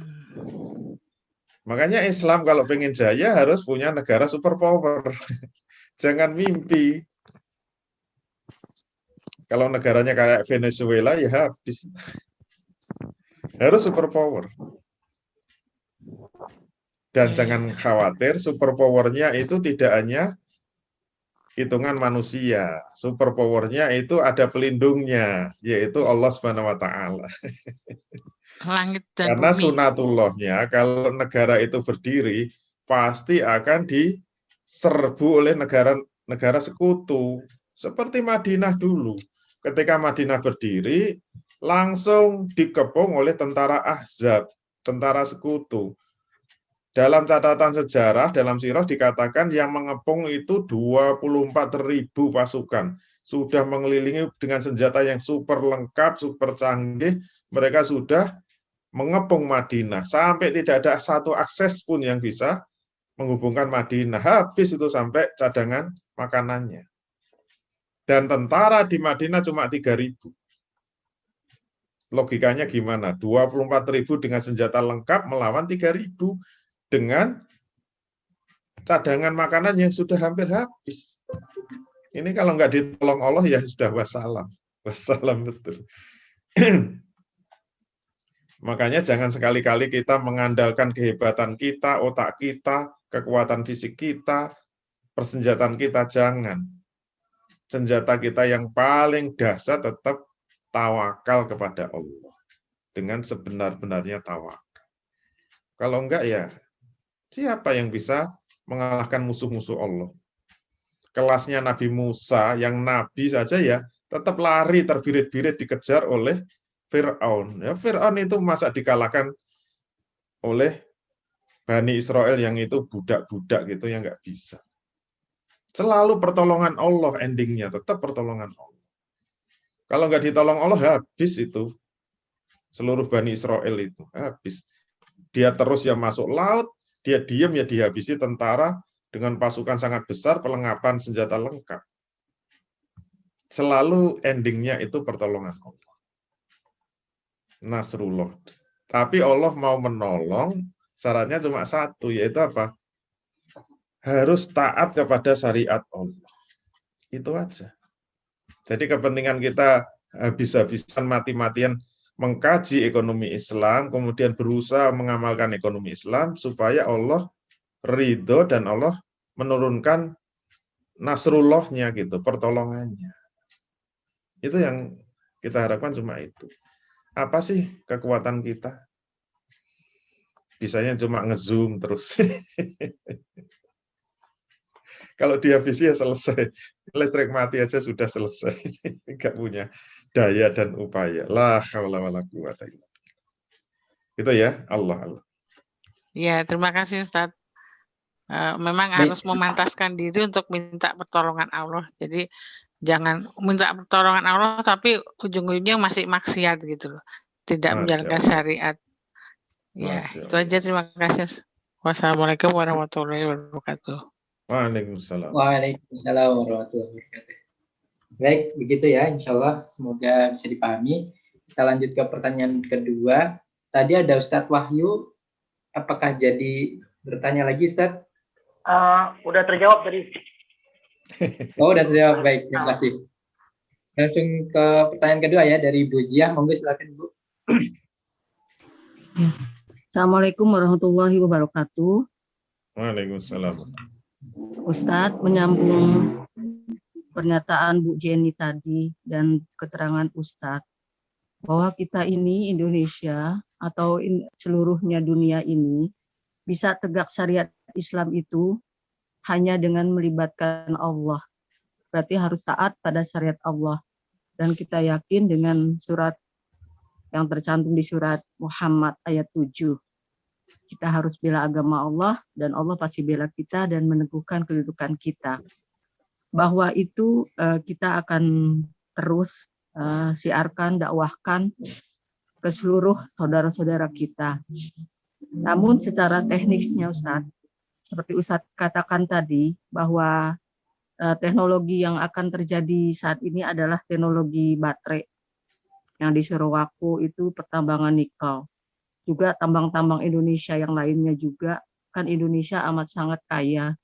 Makanya Islam kalau pengen jaya harus punya negara superpower. Jangan mimpi. Kalau negaranya kayak Venezuela ya habis. Harus superpower. Dan jangan khawatir, superpowernya itu tidak hanya hitungan manusia. Super powernya itu ada pelindungnya, yaitu Allah Subhanahu wa taala. Langit dan Karena bumi. sunatullahnya kalau negara itu berdiri pasti akan diserbu oleh negara sekutu. Seperti Madinah dulu. Ketika Madinah berdiri, langsung dikepung oleh tentara Ahzab, tentara sekutu. Dalam catatan sejarah, dalam sirah dikatakan yang mengepung itu 24.000 pasukan. Sudah mengelilingi dengan senjata yang super lengkap, super canggih. Mereka sudah mengepung Madinah. Sampai tidak ada satu akses pun yang bisa menghubungkan Madinah. Habis itu sampai cadangan makanannya. Dan tentara di Madinah cuma 3.000. Logikanya gimana? 24.000 dengan senjata lengkap melawan 3.000 dengan cadangan makanan yang sudah hampir habis. Ini kalau nggak ditolong Allah ya sudah wassalam. Wassalam betul. Makanya jangan sekali-kali kita mengandalkan kehebatan kita, otak kita, kekuatan fisik kita, persenjataan kita, jangan. Senjata kita yang paling dahsyat tetap tawakal kepada Allah. Dengan sebenar-benarnya tawakal. Kalau enggak ya, siapa yang bisa mengalahkan musuh-musuh Allah? Kelasnya Nabi Musa, yang Nabi saja ya, tetap lari terbirit-birit dikejar oleh Fir'aun. Ya, Fir'aun itu masa dikalahkan oleh Bani Israel yang itu budak-budak gitu yang nggak bisa. Selalu pertolongan Allah endingnya, tetap pertolongan Allah. Kalau nggak ditolong Allah, habis itu. Seluruh Bani Israel itu, habis. Dia terus ya masuk laut, dia diam ya dihabisi tentara dengan pasukan sangat besar, perlengkapan senjata lengkap. Selalu endingnya itu pertolongan Allah. Nasrullah. Tapi Allah mau menolong, syaratnya cuma satu, yaitu apa? Harus taat kepada syariat Allah. Itu aja. Jadi kepentingan kita habis-habisan mati-matian mengkaji ekonomi Islam, kemudian berusaha mengamalkan ekonomi Islam, supaya Allah ridho dan Allah menurunkan nasrullahnya gitu, pertolongannya. Itu yang kita harapkan cuma itu. Apa sih kekuatan kita? Bisanya cuma nge-zoom terus. Kalau dihabisi ya selesai. Listrik mati aja sudah selesai. Enggak punya daya dan upaya. La haula wala quwata illa billah. Itu ya, Allah. Ya, terima kasih Ustaz. Memang Baik. harus memantaskan diri untuk minta pertolongan Allah. Jadi jangan minta pertolongan Allah tapi ujung-ujungnya masih maksiat gitu loh. Tidak menjalankan syariat. Ya, itu aja, terima kasih. Wassalamualaikum warahmatullahi wabarakatuh. Waalaikumsalam. Waalaikumsalam warahmatullahi wabarakatuh. Baik, begitu ya, insya Allah semoga bisa dipahami. Kita lanjut ke pertanyaan kedua. Tadi ada Ustadz Wahyu, apakah jadi bertanya lagi Ustadz? Udah terjawab tadi. Oh, udah terjawab, baik, terima kasih. Langsung ke pertanyaan kedua ya, dari Bu Ziah, monggo silakan Bu. Assalamualaikum warahmatullahi wabarakatuh. Waalaikumsalam. Ustadz, menyambung pernyataan Bu Jenny tadi dan keterangan Ustadz bahwa kita ini Indonesia atau seluruhnya dunia ini bisa tegak syariat Islam itu hanya dengan melibatkan Allah. Berarti harus taat pada syariat Allah. Dan kita yakin dengan surat yang tercantum di surat Muhammad ayat 7. Kita harus bela agama Allah dan Allah pasti bela kita dan meneguhkan kedudukan kita. Bahwa itu kita akan terus siarkan, dakwahkan ke seluruh saudara-saudara kita. Namun secara teknisnya Ustadz, seperti Ustadz katakan tadi bahwa teknologi yang akan terjadi saat ini adalah teknologi baterai. Yang di Sarawako itu pertambangan nikel. Juga tambang-tambang Indonesia yang lainnya juga, kan Indonesia amat sangat kaya.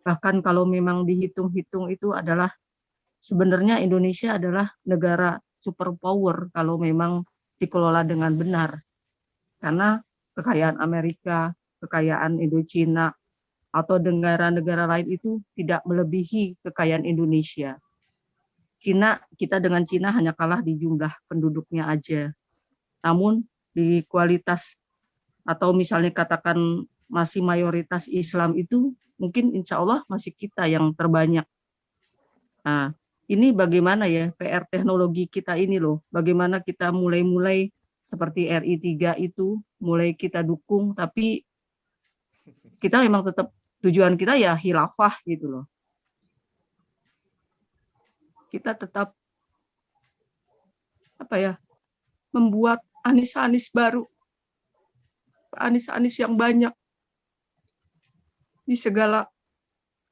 Bahkan kalau memang dihitung-hitung itu adalah, sebenarnya Indonesia adalah negara superpower kalau memang dikelola dengan benar. Karena kekayaan Amerika, kekayaan Indochina, atau negara-negara lain itu tidak melebihi kekayaan Indonesia. Kita dengan Cina hanya kalah di jumlah penduduknya aja. Namun di kualitas atau misalnya katakan masih mayoritas Islam itu mungkin insya Allah masih kita yang terbanyak. Nah, ini bagaimana ya PR teknologi kita ini loh, bagaimana kita mulai seperti RI3 itu, mulai kita dukung, tapi kita memang tetap tujuan kita ya khilafah gitu loh. Kita tetap membuat Anies-Anies baru, Anies-Anies yang banyak di segala,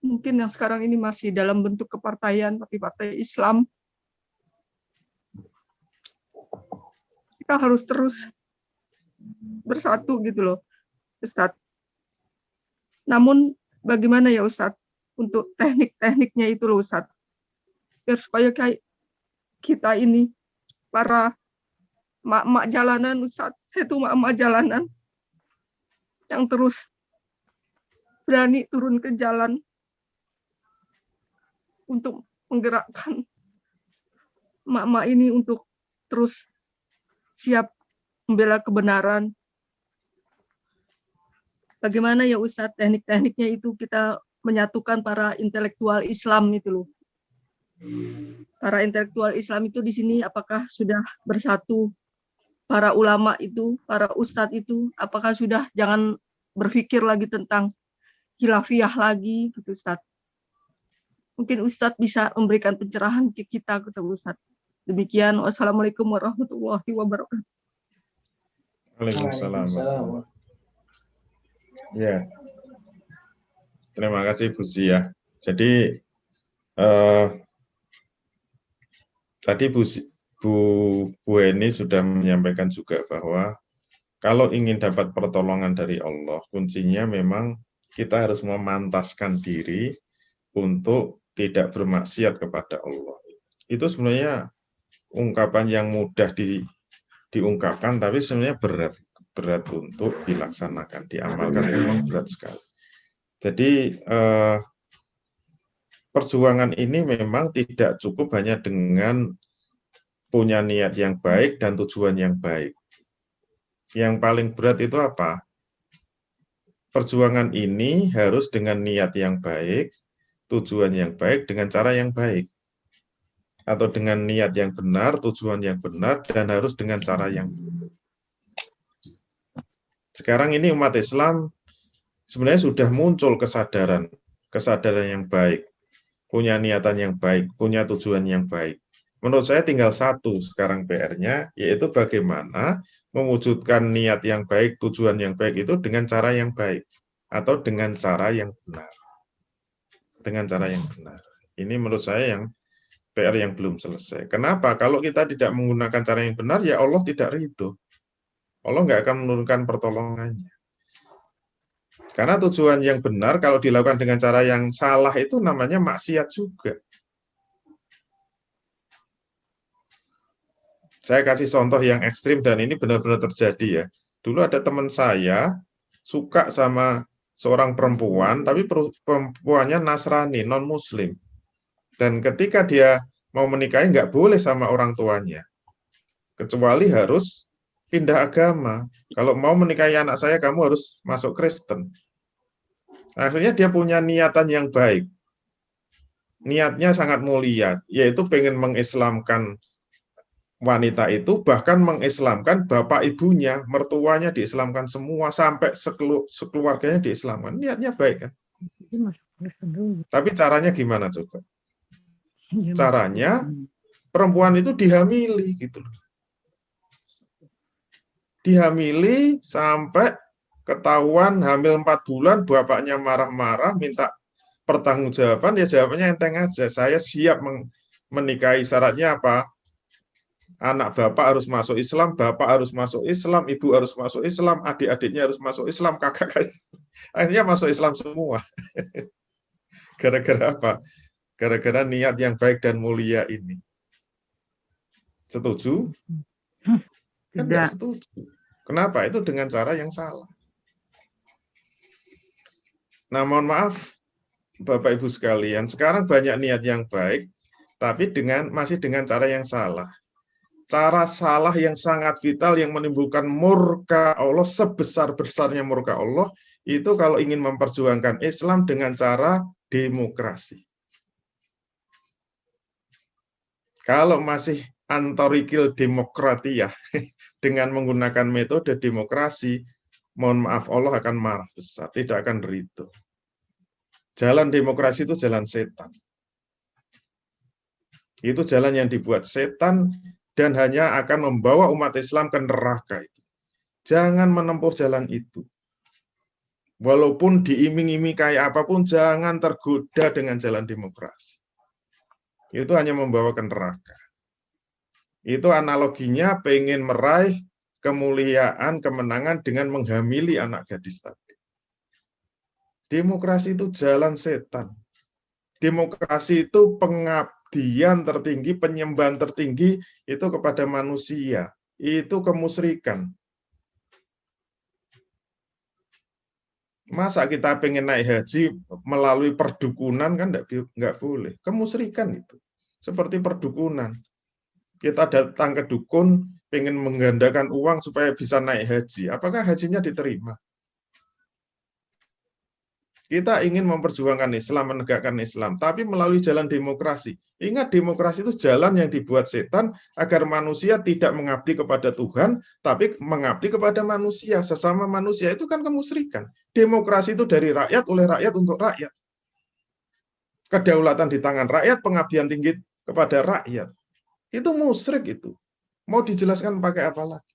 mungkin yang sekarang ini masih dalam bentuk kepartaian, tapi partai Islam. Kita harus terus bersatu gitu loh, Ustadz. Namun bagaimana ya Ustadz untuk teknik-tekniknya itu loh Ustadz, biar supaya kayak kita ini para mak-mak jalanan Ustadz, saya tuh mak-mak jalanan yang terus berani turun ke jalan untuk menggerakkan mak-mak ini untuk terus siap membela kebenaran. Bagaimana ya Ustadz teknik-tekniknya itu kita menyatukan para intelektual Islam itu loh. Para intelektual Islam itu di sini apakah sudah bersatu? Para ulama itu, para ustadz itu, apakah sudah jangan berpikir lagi tentang khilafiyah lagi gitu Ustadz? Mungkin Ustadz bisa memberikan pencerahan ke kita ketemu Ustadz. Demikian, wassalamualaikum warahmatullahi wabarakatuh. Waalaikumsalam. Ya, terima kasih Bu Zia. Jadi tadi Bu Eni sudah menyampaikan juga bahwa kalau ingin dapat pertolongan dari Allah, kuncinya memang kita harus memantaskan diri untuk tidak bermaksiat kepada Allah. Itu sebenarnya ungkapan yang mudah diungkapkan, tapi sebenarnya berat untuk dilaksanakan, diamalkan memang berat sekali. Jadi perjuangan ini memang tidak cukup hanya dengan punya niat yang baik dan tujuan yang baik. Yang paling berat itu apa? Perjuangan ini harus dengan niat yang baik, tujuan yang baik, dengan cara yang baik. Atau dengan niat yang benar, tujuan yang benar, dan harus dengan cara yang benar. Sekarang ini umat Islam sebenarnya sudah muncul kesadaran yang baik, punya niatan yang baik, punya tujuan yang baik. Menurut saya tinggal satu sekarang PR-nya, yaitu bagaimana mewujudkan niat yang baik, tujuan yang baik itu dengan cara yang baik, atau dengan cara yang benar. Dengan cara yang benar. Ini menurut saya yang PR yang belum selesai. Kenapa? Kalau kita tidak menggunakan cara yang benar, ya Allah tidak ridho. Allah nggak akan menurunkan pertolongannya. Karena tujuan yang benar kalau dilakukan dengan cara yang salah itu namanya maksiat juga. Saya kasih contoh yang ekstrim dan ini benar-benar terjadi ya. Dulu ada teman saya suka sama seorang perempuan, tapi perempuannya Nasrani, non-Muslim. Dan ketika dia mau menikahi nggak boleh sama orang tuanya. Kecuali harus pindah agama. Kalau mau menikahi anak saya, kamu harus masuk Kristen. Akhirnya dia punya niatan yang baik. Niatnya sangat mulia, yaitu pengen mengislamkan wanita itu, bahkan mengislamkan bapak ibunya, mertuanya diislamkan semua, sampai sekeluarganya diislamkan. Niatnya baik kan? Tapi caranya gimana coba? Caranya perempuan itu dihamili gitu loh. Dihamili sampai ketahuan hamil 4 bulan, bapaknya marah-marah, minta pertanggungjawaban, ya jawabannya enteng aja, saya siap menikahi. Syaratnya apa? Anak bapak harus masuk Islam, bapak harus masuk Islam, ibu harus masuk Islam, adik-adiknya harus masuk Islam, kakak-kakak. Akhirnya masuk Islam semua. Gara-gara apa? Gara-gara niat yang baik dan mulia ini. Setuju? Kan nggak setuju. Kenapa? Itu dengan cara yang salah. Nah, mohon maaf, Bapak Ibu sekalian, sekarang banyak niat yang baik, tapi masih dengan cara yang salah. Cara salah yang sangat vital yang menimbulkan murka Allah, sebesar-besarnya murka Allah, itu kalau ingin memperjuangkan Islam dengan cara demokrasi. Kalau masih antorikil demokratiyah dengan menggunakan metode demokrasi, mohon maaf, Allah akan marah besar, tidak akan ridho. Jalan demokrasi itu jalan setan. Itu jalan yang dibuat setan dan hanya akan membawa umat Islam ke neraka itu. Jangan menempuh jalan itu. Walaupun diiming-iming kayak apapun, jangan tergoda dengan jalan demokrasi. Itu hanya membawa ke neraka. Itu analoginya pengen meraih kemuliaan, kemenangan dengan menghamili anak gadis tadi. Demokrasi itu jalan setan. Demokrasi itu pengabdian tertinggi, penyembahan tertinggi itu kepada manusia. Itu kemusyrikan. Masa kita pengen naik haji melalui perdukunan kan nggak boleh. Kemusyrikan itu. Seperti perdukunan. Kita datang ke dukun, pengen menggandakan uang supaya bisa naik haji. Apakah hajinya diterima? Kita ingin memperjuangkan Islam, menegakkan Islam, tapi melalui jalan demokrasi. Ingat, demokrasi itu jalan yang dibuat setan agar manusia tidak mengabdi kepada Tuhan, tapi mengabdi kepada manusia. Sesama manusia itu kan kemusyrikan. Demokrasi itu dari rakyat, oleh rakyat, untuk rakyat. Kedaulatan di tangan rakyat, pengabdian tinggi kepada rakyat. Itu musyrik itu. Mau dijelaskan pakai apa lagi?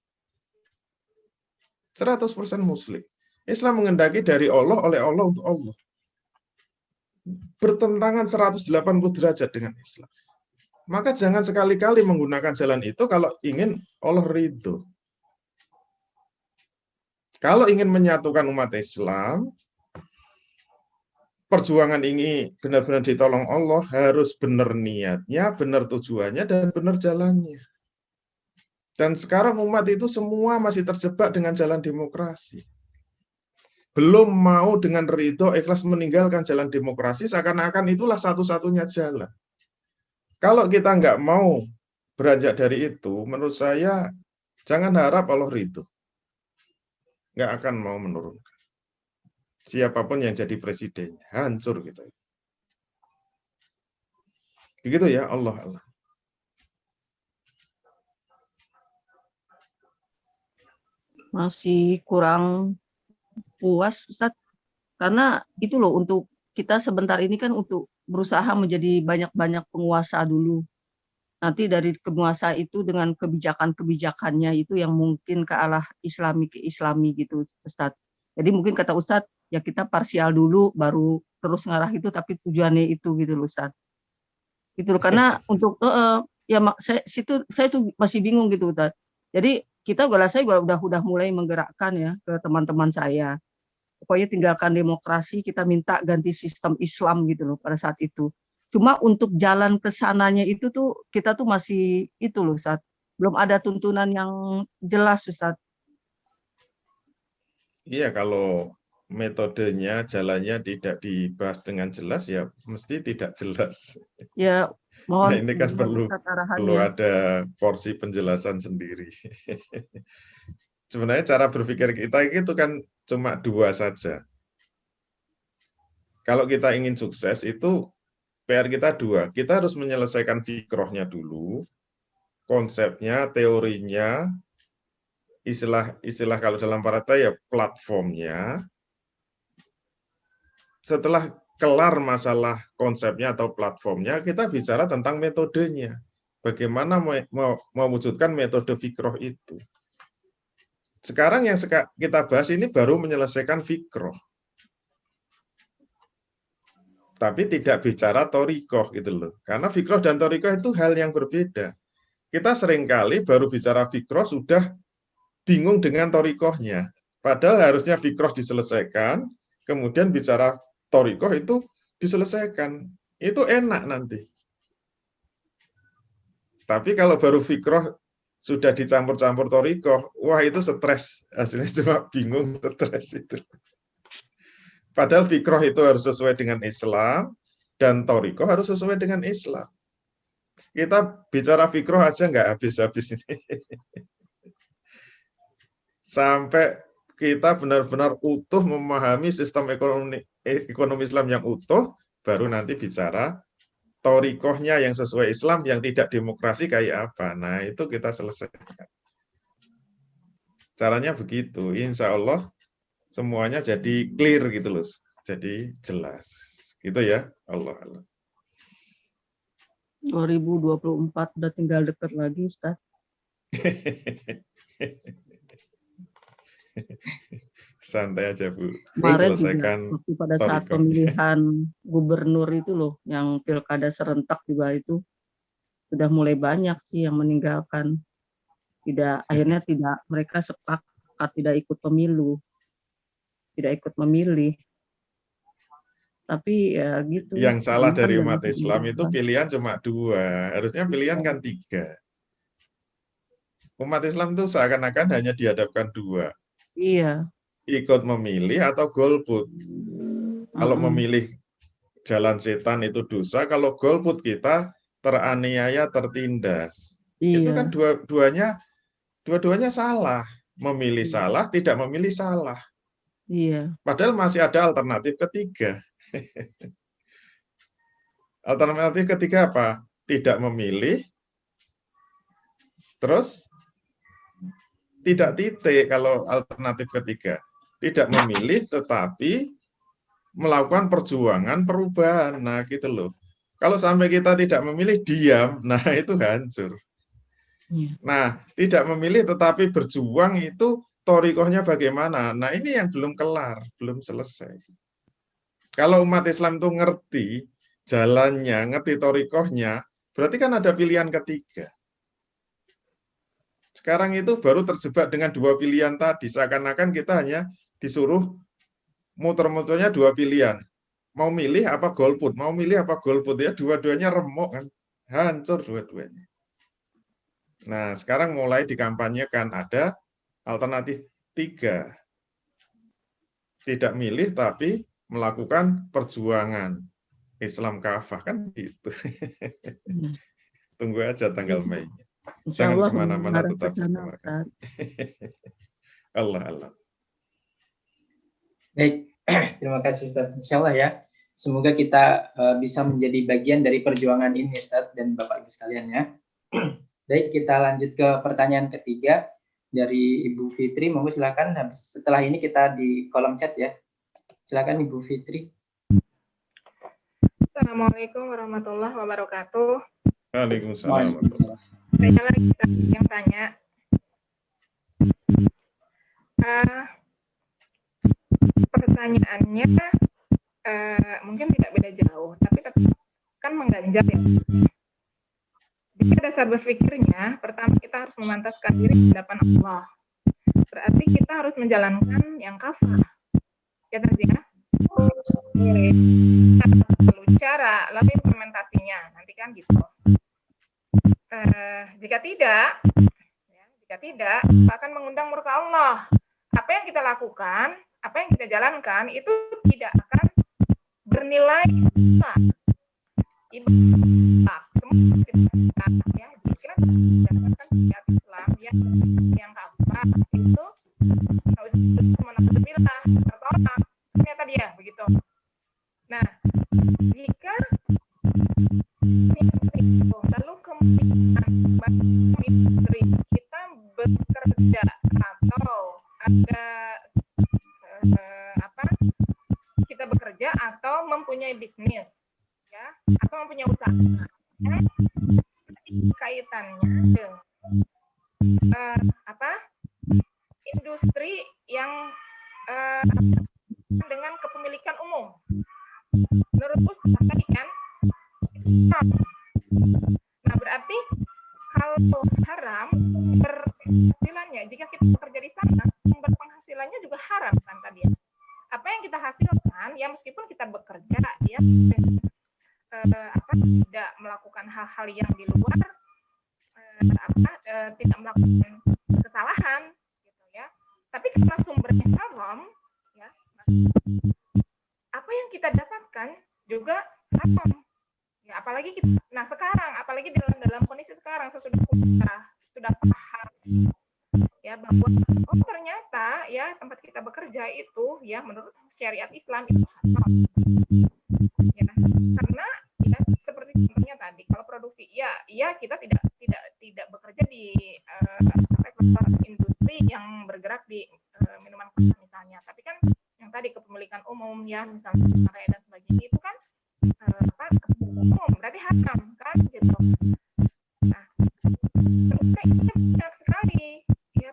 100% musyrik. Islam mengendaki dari Allah, oleh Allah, untuk Allah. Bertentangan 180 derajat dengan Islam. Maka jangan sekali-kali menggunakan jalan itu kalau ingin Allah ridho. Kalau ingin menyatukan umat Islam, perjuangan ini benar-benar ditolong Allah, harus benar niatnya, benar tujuannya, dan benar jalannya. Dan sekarang umat itu semua masih terjebak dengan jalan demokrasi. Belum mau dengan ridho ikhlas meninggalkan jalan demokrasi, seakan-akan itulah satu-satunya jalan. Kalau kita nggak mau beranjak dari itu, menurut saya jangan harap Allah ridho. Nggak akan mau menurunkan. Siapapun yang jadi presidennya, hancur kita. Begitu ya, Allah. Masih kurang puas, Ustadz, karena itu loh, untuk kita sebentar ini kan untuk berusaha menjadi banyak-banyak penguasa dulu. Nanti dari penguasa itu dengan kebijakan-kebijakannya itu yang mungkin ke arah Islami gitu, Ustadz. Jadi mungkin kata Ustadz, ya kita parsial dulu, baru terus ngarah itu, tapi tujuannya itu gitu loh, Ustadz. Gitu loh, karena untuk ya saya tuh masih bingung gitu, Ustadz. Jadi saya udah mulai menggerakkan ya ke teman-teman saya. Pokoknya tinggalkan demokrasi, kita minta ganti sistem Islam gitu loh pada saat itu. Cuma untuk jalan ke sananya itu tuh kita tuh masih itu loh, Ustadz. Belum ada tuntunan yang jelas, Ustadz. Iya, kalau metodenya, jalannya tidak dibahas dengan jelas, ya mesti tidak jelas. Ya, mohon. Nah, ini kan perlu ada porsi penjelasan sendiri. Sebenarnya cara berpikir kita itu kan cuma dua saja. Kalau kita ingin sukses itu PR kita dua. Kita harus menyelesaikan fikrohnya dulu, konsepnya, teorinya, istilah kalau dalam partai ya platformnya. Setelah kelar masalah konsepnya atau platformnya, kita bicara tentang metodenya. Bagaimana mewujudkan metode fikroh itu. Sekarang yang kita bahas ini baru menyelesaikan fikroh. Tapi tidak bicara torikoh gitu loh. Karena fikroh dan torikoh itu hal yang berbeda. Kita seringkali baru bicara fikroh sudah bingung dengan torikohnya. Padahal harusnya fikroh diselesaikan, kemudian bicara torikoh itu diselesaikan. Itu enak nanti. Tapi kalau baru fikroh sudah dicampur-campur torikoh, wah itu stres. Hasilnya cuma bingung, stres itu. Padahal fikroh itu harus sesuai dengan Islam, dan torikoh harus sesuai dengan Islam. Kita bicara fikroh aja nggak habis-habis ini. Sampai kita benar-benar utuh memahami sistem ekonomi Islam yang utuh, baru nanti bicara torikohnya yang sesuai Islam, yang tidak demokrasi kayak apa. Nah, itu kita selesaikan. Caranya begitu. Insya Allah semuanya jadi clear gitu loh. Jadi jelas. Gitu ya. Allah. 2024 udah tinggal dekat lagi, Ustaz. Santai aja, Bu. Kemarin Selesaikan juga waktu pada saat torikoh. pemilihan gubernur itu loh, yang pilkada serentak juga itu sudah mulai banyak sih yang meninggalkan. Akhirnya mereka sepakat tidak ikut pemilu, tidak ikut memilih. Tapi ya gitu. Yang salah orang kan dari jangan umat Islam itu meninggalkan. pilihan cuma 2. Harusnya pilihan kan 3. Umat Islam itu seakan-akan hanya dihadapkan 2. Iya. Ikut memilih atau golput. Kalau memilih jalan setan itu dosa, kalau golput kita teraniaya, tertindas. Itu kan Iya. dua-duanya salah. Memilih salah, tidak memilih salah. Iya. Padahal masih ada alternatif ketiga. Alternatif ketiga apa? Tidak memilih, terus tidak titik kalau alternatif ketiga. Tidak memilih tetapi melakukan perjuangan perubahan. Nah, gitu loh. Kalau sampai kita tidak memilih diam, nah itu hancur. Iya. Nah, tidak memilih tetapi berjuang itu torikohnya bagaimana? Nah, ini yang belum kelar, belum selesai. Kalau umat Islam itu ngerti jalannya, ngerti torikohnya, berarti kan ada pilihan ketiga. Sekarang itu baru terjebak dengan 2 pilihan tadi. Seakan-akan kita hanya disuruh muter-muternya 2 pilihan. Mau milih apa golput, mau milih apa golput, ya dua-duanya remuk kan. Hancur dua-duanya. Nah, sekarang mulai dikampanyekan ada alternatif 3. Tidak milih tapi melakukan perjuangan. Islam kafah kan gitu. Tunggu aja tanggal Mei. Insya Jangan Allah kemana-mana, mengarah ke tetap sana, bersama Ustaz. Allah. Baik, terima kasih Ustaz. Insya Allah ya, semoga kita bisa menjadi bagian dari perjuangan ini Ustaz dan Bapak Ibu sekalian ya. Baik, kita lanjut ke pertanyaan ketiga dari Ibu Fitri. Monggo silakan. Setelah ini kita di kolom chat ya. Silakan Ibu Fitri. Assalamualaikum warahmatullahi wabarakatuh. Waalaikumsalam. Saya lagi yang tanya. Pertanyaannya mungkin tidak beda jauh, tapi kan mengganjal ya. Jika dasar berpikirnya, pertama kita harus memantaskan diri di hadapan Allah. Berarti kita harus menjalankan yang kafah. Ya tadi ya. Lalu cara, lalu implementasinya, nanti kan gitu. Jika tidak, akan mengundang murka Allah. Apa yang kita lakukan, apa yang kita jalankan itu tidak akan bernilai ibadah. Semua kita ya, jika berdasarkan syariat Islam yang kafah itu harus menakutkan tertolak. Ternyata dia begitu. Nah, jika lalu kemudian industri kita bekerja atau ada kita bekerja atau mempunyai bisnis ya atau mempunyai usaha kaitannya dengan industri yang dengan kepemilikan umum. Menurut Ustaz tadi kan, nah berarti kalau haram penghasilannya, jika kita bekerja di sana, sumber penghasilannya juga haram kan tadi ya. Apa yang kita hasilkan, ya meskipun kita bekerja, ya tidak melakukan hal-hal yang di luar, tidak melakukan kesalahan, gitu ya. Tapi karena sumbernya haram, ya, haram. Ya, apalagi kita, nah sekarang, apalagi dalam kondisi sekarang, sesudah kuliah, sudah paham ya bahwa oh ternyata ya tempat kita bekerja itu ya menurut syariat Islam itu haram. Ya, karena ya seperti contohnya tadi, kalau produksi ya kita tidak bekerja di sektor industri yang bergerak di minuman keras misalnya, tapi kan yang tadi kepemilikan umum ya misalnya karya dan sebagainya itu kan umum, berarti haram kan gitu. Nah, ini banyak sekali ya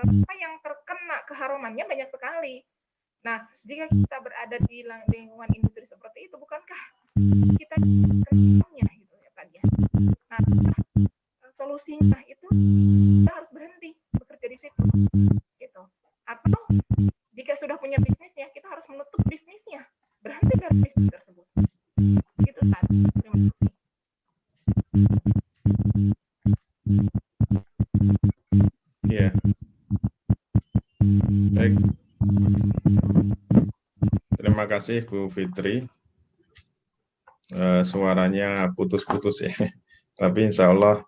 apa yang terkena keharumannya banyak sekali. Nah, jika kita berada di lingkungan industri seperti itu, bukankah kita kerjanya gitu ya tadi ya. Nah, solusinya itu kita harus berhenti bekerja di situ gitu. Atau jika sudah punya bisnisnya, kita harus menutup bisnisnya, berhenti dari bisnis tersebut. Itu tadi. Terima kasih. Iya. Baik. Terima kasih Bu Fitri. Suaranya putus-putus ya. Tapi insya Allah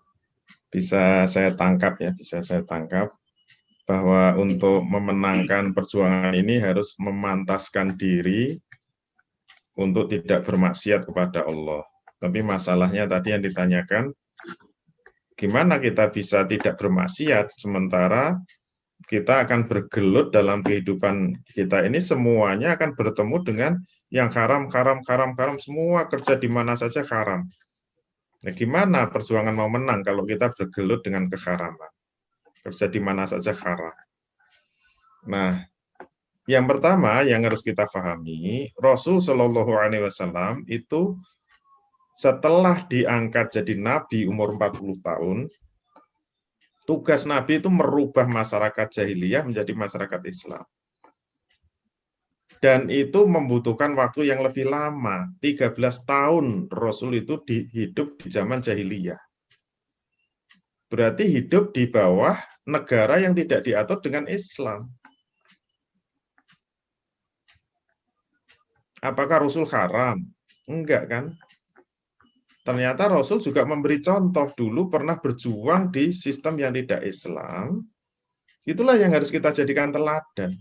bisa saya tangkap bahwa untuk memenangkan perjuangan ini harus memantaskan diri untuk tidak bermaksiat kepada Allah. Tapi masalahnya tadi yang ditanyakan, gimana kita bisa tidak bermaksiat sementara kita akan bergelut dalam kehidupan kita ini, semuanya akan bertemu dengan yang haram, semua kerja di mana saja haram. Nah, gimana perjuangan mau menang kalau kita bergelut dengan keharaman? Kerja di mana saja haram. Nah, yang pertama yang harus kita pahami, Rasul Shallallahu Alaihi Wasallam itu setelah diangkat jadi nabi umur 40 tahun, tugas nabi itu merubah masyarakat jahiliyah menjadi masyarakat Islam. Dan itu membutuhkan waktu yang lebih lama, 13 tahun Rasul itu hidup di zaman jahiliyah. Berarti hidup di bawah negara yang tidak diatur dengan Islam. Apakah Rasul haram? Enggak kan? Ternyata Rasul juga memberi contoh, dulu pernah berjuang di sistem yang tidak Islam. Itulah yang harus kita jadikan teladan.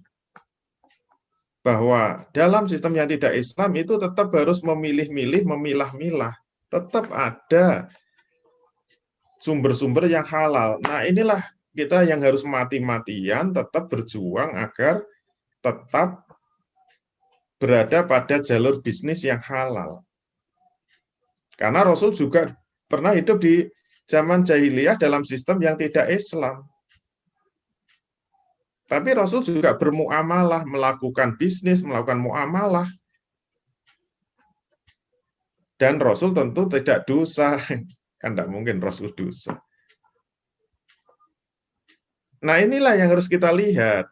Bahwa dalam sistem yang tidak Islam itu tetap harus memilih-milih, memilah-milah. Tetap ada sumber-sumber yang halal. Nah, inilah kita yang harus mati-matian tetap berjuang agar tetap berada pada jalur bisnis yang halal. Karena Rasul juga pernah hidup di zaman jahiliyah dalam sistem yang tidak Islam. Tapi Rasul juga bermuamalah, melakukan bisnis, melakukan muamalah. Dan Rasul tentu tidak dosa. Kan tidak mungkin Rasul dosa. Nah, inilah yang harus kita lihat.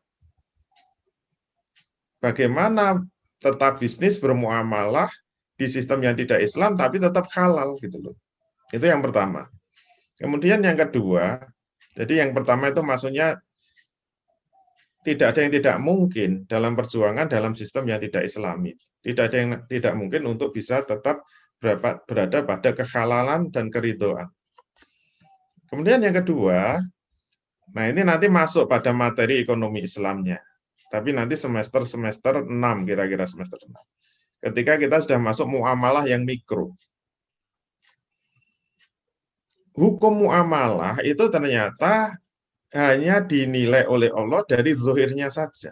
Bagaimana tetap bisnis bermuamalah di sistem yang tidak Islam, tapi tetap halal gitu loh. Itu yang pertama. Kemudian yang kedua, jadi yang pertama itu maksudnya tidak ada yang tidak mungkin dalam perjuangan dalam sistem yang tidak Islami. Tidak ada yang tidak mungkin untuk bisa tetap berada pada kehalalan dan keridhaan. Kemudian yang kedua, nah ini nanti masuk pada materi ekonomi Islamnya. Tapi nanti semester 6, kira-kira semester 6. Ketika kita sudah masuk muamalah yang mikro. Hukum muamalah itu ternyata hanya dinilai oleh Allah dari zahirnya saja.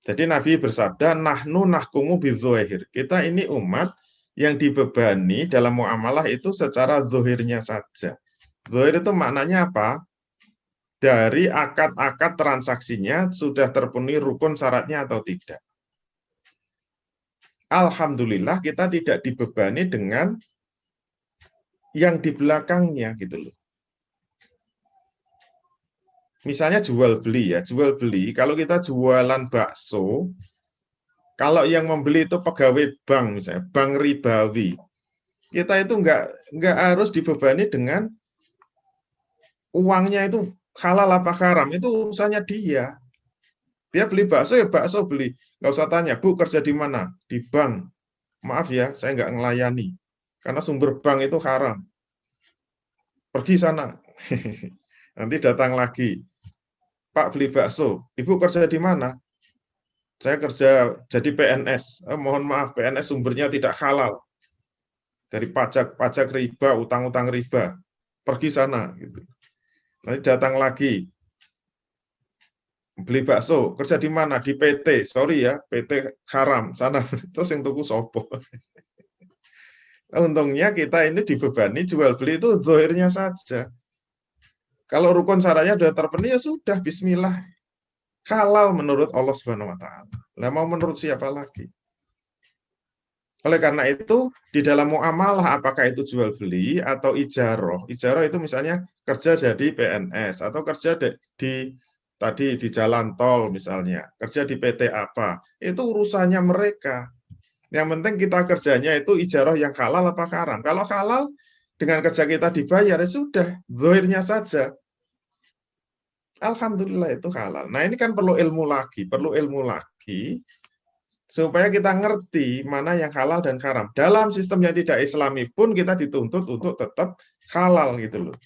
Jadi Nabi bersabda, nahnu nahkumu bidzahir. Kita ini umat yang dibebani dalam muamalah itu secara zahirnya saja. Zahir itu maknanya apa? Dari akad-akad transaksinya sudah terpenuhi rukun syaratnya atau tidak. Alhamdulillah kita tidak dibebani dengan yang di belakangnya gitu loh. Misalnya jual beli ya, jual beli. Kalau kita jualan bakso, kalau yang membeli itu pegawai bank misalnya, bank ribawi, kita itu nggak harus dibebani dengan uangnya itu halal apa haram, itu urusannya dia. Dia beli bakso ya bakso beli, nggak usah tanya, Bu kerja di mana? Di bank. maaf ya, saya nggak ngelayani. Karena sumber bank itu haram. Pergi sana. Nanti datang lagi. Pak beli bakso. Ibu kerja di mana? Saya kerja jadi PNS. Mohon maaf, PNS sumbernya tidak halal. Dari pajak riba, utang-utang riba. Pergi sana. Gitu. Nanti datang lagi. Beli bakso. Kerja di mana? Di PT. Sorry ya, PT haram. Sana. Terus yang tuku sopo. Untungnya kita ini dibebani jual beli itu zahirnya saja. Kalau rukun syaratnya sudah terpenuhi ya sudah, bismillah. Halal menurut Allah Subhanahu wa taala. Lah mau menurut siapa lagi? Oleh karena itu, di dalam muamalah apakah itu jual beli atau ijaroh. Ijaroh itu misalnya kerja jadi PNS atau kerja di jalan tol misalnya, kerja di PT apa. Itu urusannya mereka. Yang penting kita kerjanya itu ijaroh yang halal apa haram. Kalau halal, dengan kerja kita dibayar, ya sudah, zahirnya saja. Alhamdulillah itu halal. Nah ini kan perlu ilmu lagi, supaya kita ngerti mana yang halal dan haram. Dalam sistem yang tidak islami pun kita dituntut untuk tetap halal gitu loh.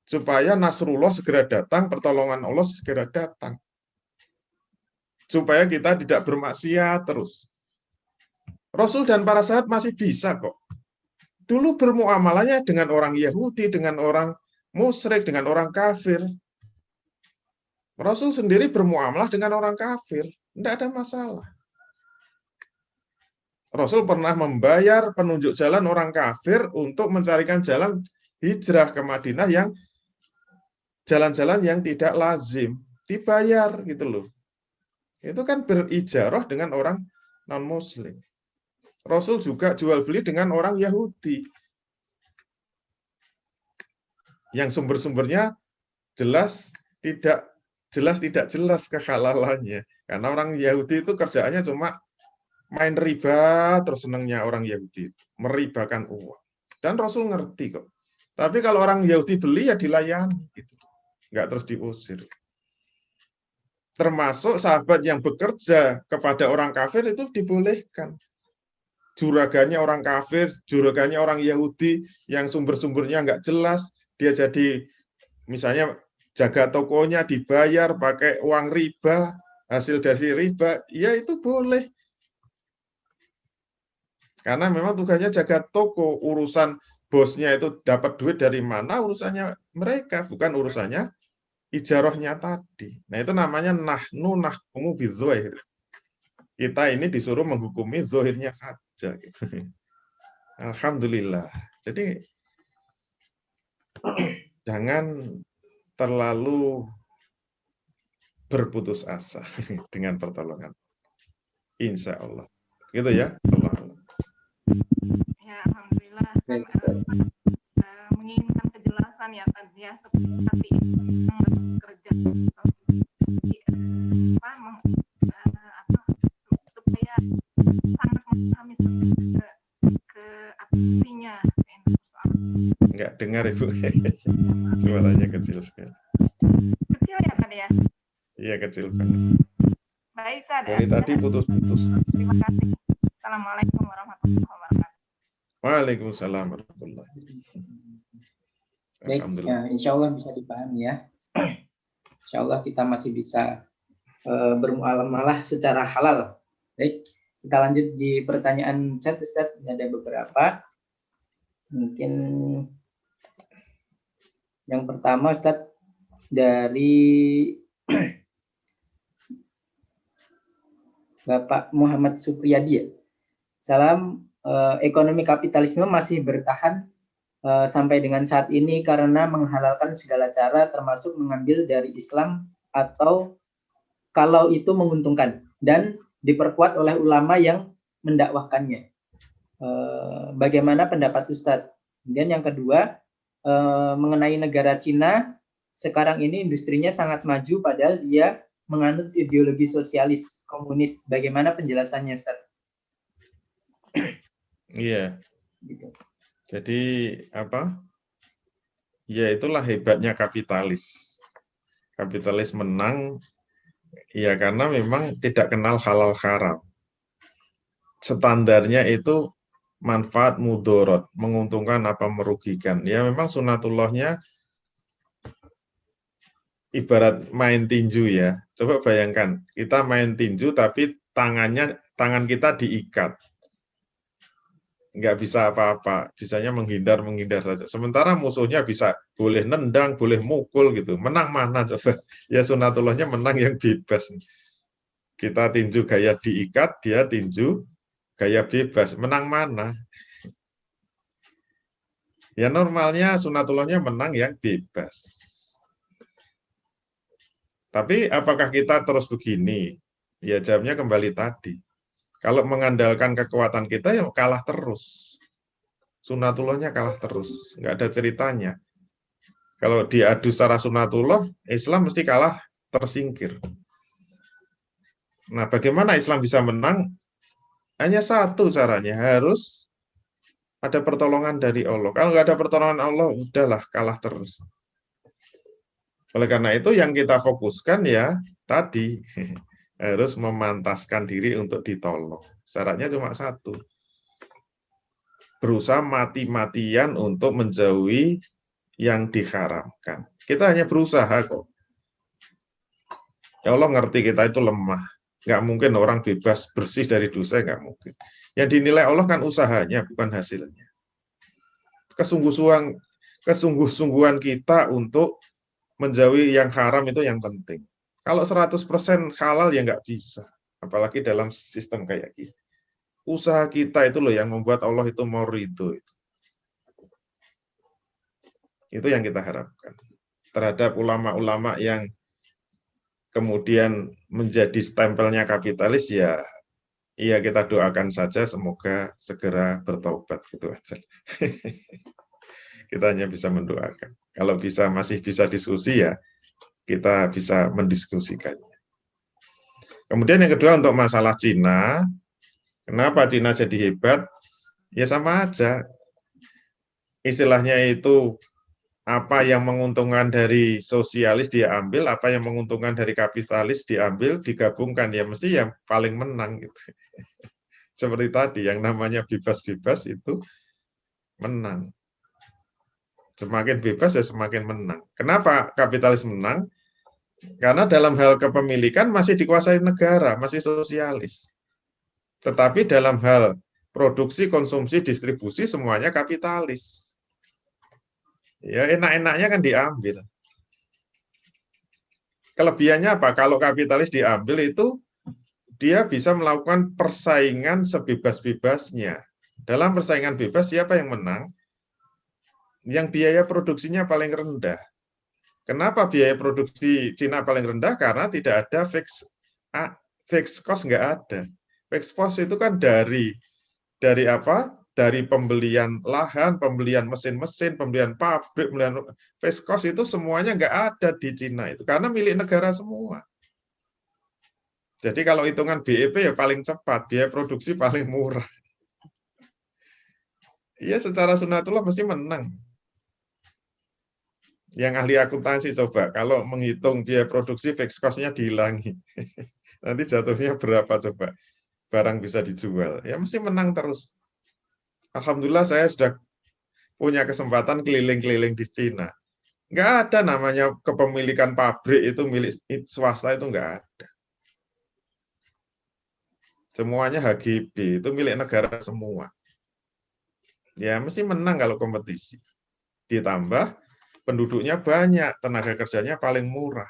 Supaya Nasrullah segera datang, pertolongan Allah segera datang. Supaya kita tidak bermaksiat terus. Rasul dan para sahabat masih bisa kok. Dulu bermuamalahnya dengan orang Yahudi, dengan orang musyrik, dengan orang kafir. Rasul sendiri bermuamalah dengan orang kafir. Tidak ada masalah. Rasul pernah membayar penunjuk jalan orang kafir untuk mencarikan jalan hijrah ke Madinah yang jalan-jalan yang tidak lazim. Dibayar gitu loh. Itu kan berijarah dengan orang non-muslim. Rasul juga jual beli dengan orang Yahudi. Yang sumber-sumbernya jelas tidak jelas kehalalannya. Karena orang Yahudi itu kerjaannya cuma main riba, terus senangnya orang Yahudi. Meribakan uang. Dan Rasul ngerti kok. Tapi kalau orang Yahudi beli ya dilayani. Gitu. Nggak terus diusir. Termasuk sahabat yang bekerja kepada orang kafir itu dibolehkan. Juragannya orang kafir, juragannya orang Yahudi yang sumber-sumbernya nggak jelas, dia jadi misalnya jaga tokonya dibayar pakai uang riba, hasil dari riba, ya itu boleh. Karena memang tugasnya jaga toko, urusan bosnya itu dapat duit dari mana, urusannya mereka, bukan urusannya ijarahnya tadi. Nah itu namanya nahkumu bidzahir. Kita ini disuruh menghukumi zahirnya saja. Gitu. Alhamdulillah. Jadi jangan terlalu berputus asa dengan pertolongan. Insya Allah. Gitu ya. Allah. Ya, alhamdulillah. Menginginkan kejelasan ya tadi ya seperti kerja supaya sangat memahami ke artinya. Enggak dengar Ibu. Suaranya kecil sekali. Kecil ya tadi ya? Iya kecil banget. Baik tadi. Dari tadi putus-putus. Terima kasih. Assalamualaikum warahmatullahi wabarakatuh. Waalaikumsalam warahmatullahi wabarakatuh. Baik, ya, insya Allah bisa dipahami ya. Insya Allah kita masih bisa bermuamalah secara halal. Baik, kita lanjut di pertanyaan chat, Ustaz. Ada beberapa. Mungkin yang pertama, Ustaz, dari Bapak Muhammad Supriyadi. Salam, ekonomi kapitalisme masih bertahan sampai dengan saat ini karena menghalalkan segala cara termasuk mengambil dari Islam atau kalau itu menguntungkan dan diperkuat oleh ulama yang mendakwahkannya. Bagaimana pendapat Ustadz? Kemudian yang kedua, mengenai negara Cina, sekarang ini industrinya sangat maju padahal dia menganut ideologi sosialis komunis. Bagaimana penjelasannya, Ustadz? Iya. Gitu. Jadi apa? Ya itulah hebatnya kapitalis. Kapitalis menang ya karena memang tidak kenal halal haram. standarnya itu manfaat mudorot, menguntungkan apa merugikan. Ya memang sunatullahnya ibarat main tinju ya. Coba bayangkan, kita main tinju tapi tangan kita diikat. Nggak bisa apa-apa, bisanya menghindar saja. Sementara musuhnya bisa boleh nendang, boleh mukul gitu. Menang mana coba? Ya sunatullahnya menang yang bebas. Kita tinju gaya diikat, dia tinju gaya bebas. Menang mana? Ya normalnya sunatullahnya menang yang bebas. Tapi apakah kita terus begini? Ya jawabnya kembali tadi. Kalau mengandalkan kekuatan kita, ya kalah terus. Sunatullahnya kalah terus. Nggak ada ceritanya. Kalau diadu secara sunatullah, Islam mesti kalah tersingkir. Nah, bagaimana Islam bisa menang? Hanya satu caranya, harus ada pertolongan dari Allah. Kalau nggak ada pertolongan Allah, udahlah kalah terus. Oleh karena itu yang kita fokuskan ya tadi, harus memantaskan diri untuk ditolong. Syaratnya cuma satu. Berusaha mati-matian untuk menjauhi yang diharamkan. Kita hanya berusaha kok. Ya Allah ngerti kita itu lemah. Nggak mungkin orang bebas bersih dari dosa, nggak mungkin. Yang dinilai Allah kan usahanya, bukan hasilnya. Kesungguh-sungguhan kita untuk menjauhi yang haram itu yang penting. Kalau 100% halal ya nggak bisa. Apalagi dalam sistem kayak gini. Usaha kita itu loh yang membuat Allah itu mau ridho. Itu yang kita harapkan. Terhadap ulama-ulama yang kemudian menjadi stempelnya kapitalis, ya kita doakan saja semoga segera bertobat, gitu aja. Kita hanya bisa mendoakan. Kalau masih bisa diskusi ya kita bisa mendiskusikannya. Kemudian yang kedua untuk masalah Cina, kenapa Cina jadi hebat? Ya sama aja. Istilahnya itu apa yang menguntungkan dari sosialis dia ambil, apa yang menguntungkan dari kapitalis diambil, digabungkan, ya mesti yang paling menang gitu. Seperti tadi yang namanya bebas-bebas itu menang. Semakin bebas ya semakin menang. Kenapa kapitalis menang? Karena dalam hal kepemilikan masih dikuasai negara, masih sosialis. Tetapi dalam hal produksi, konsumsi, distribusi semuanya kapitalis. Ya enak-enaknya kan diambil. Kelebihannya apa? Kalau kapitalis diambil itu dia bisa melakukan persaingan sebebas-bebasnya. Dalam persaingan bebas siapa yang menang? Yang biaya produksinya paling rendah. Kenapa biaya produksi Cina paling rendah? Karena tidak ada fixed cost, nggak ada. Fixed cost itu kan dari apa? Dari pembelian lahan, pembelian mesin-mesin, pembelian pabrik, pembelian fixed cost itu semuanya nggak ada di Cina itu karena milik negara semua. Jadi kalau hitungan BEP ya paling cepat, biaya produksi paling murah. Iya secara sunatullah mesti menang. Yang ahli akuntansi coba, kalau menghitung biaya produksi fixed cost-nya dihilangi. Nanti jatuhnya berapa coba barang bisa dijual. Ya mesti menang terus. Alhamdulillah saya sudah punya kesempatan keliling-keliling di Cina. Nggak ada namanya kepemilikan pabrik itu milik swasta, itu nggak ada. Semuanya HGB, itu milik negara semua. Ya mesti menang kalau kompetisi. Ditambah penduduknya banyak, tenaga kerjanya paling murah.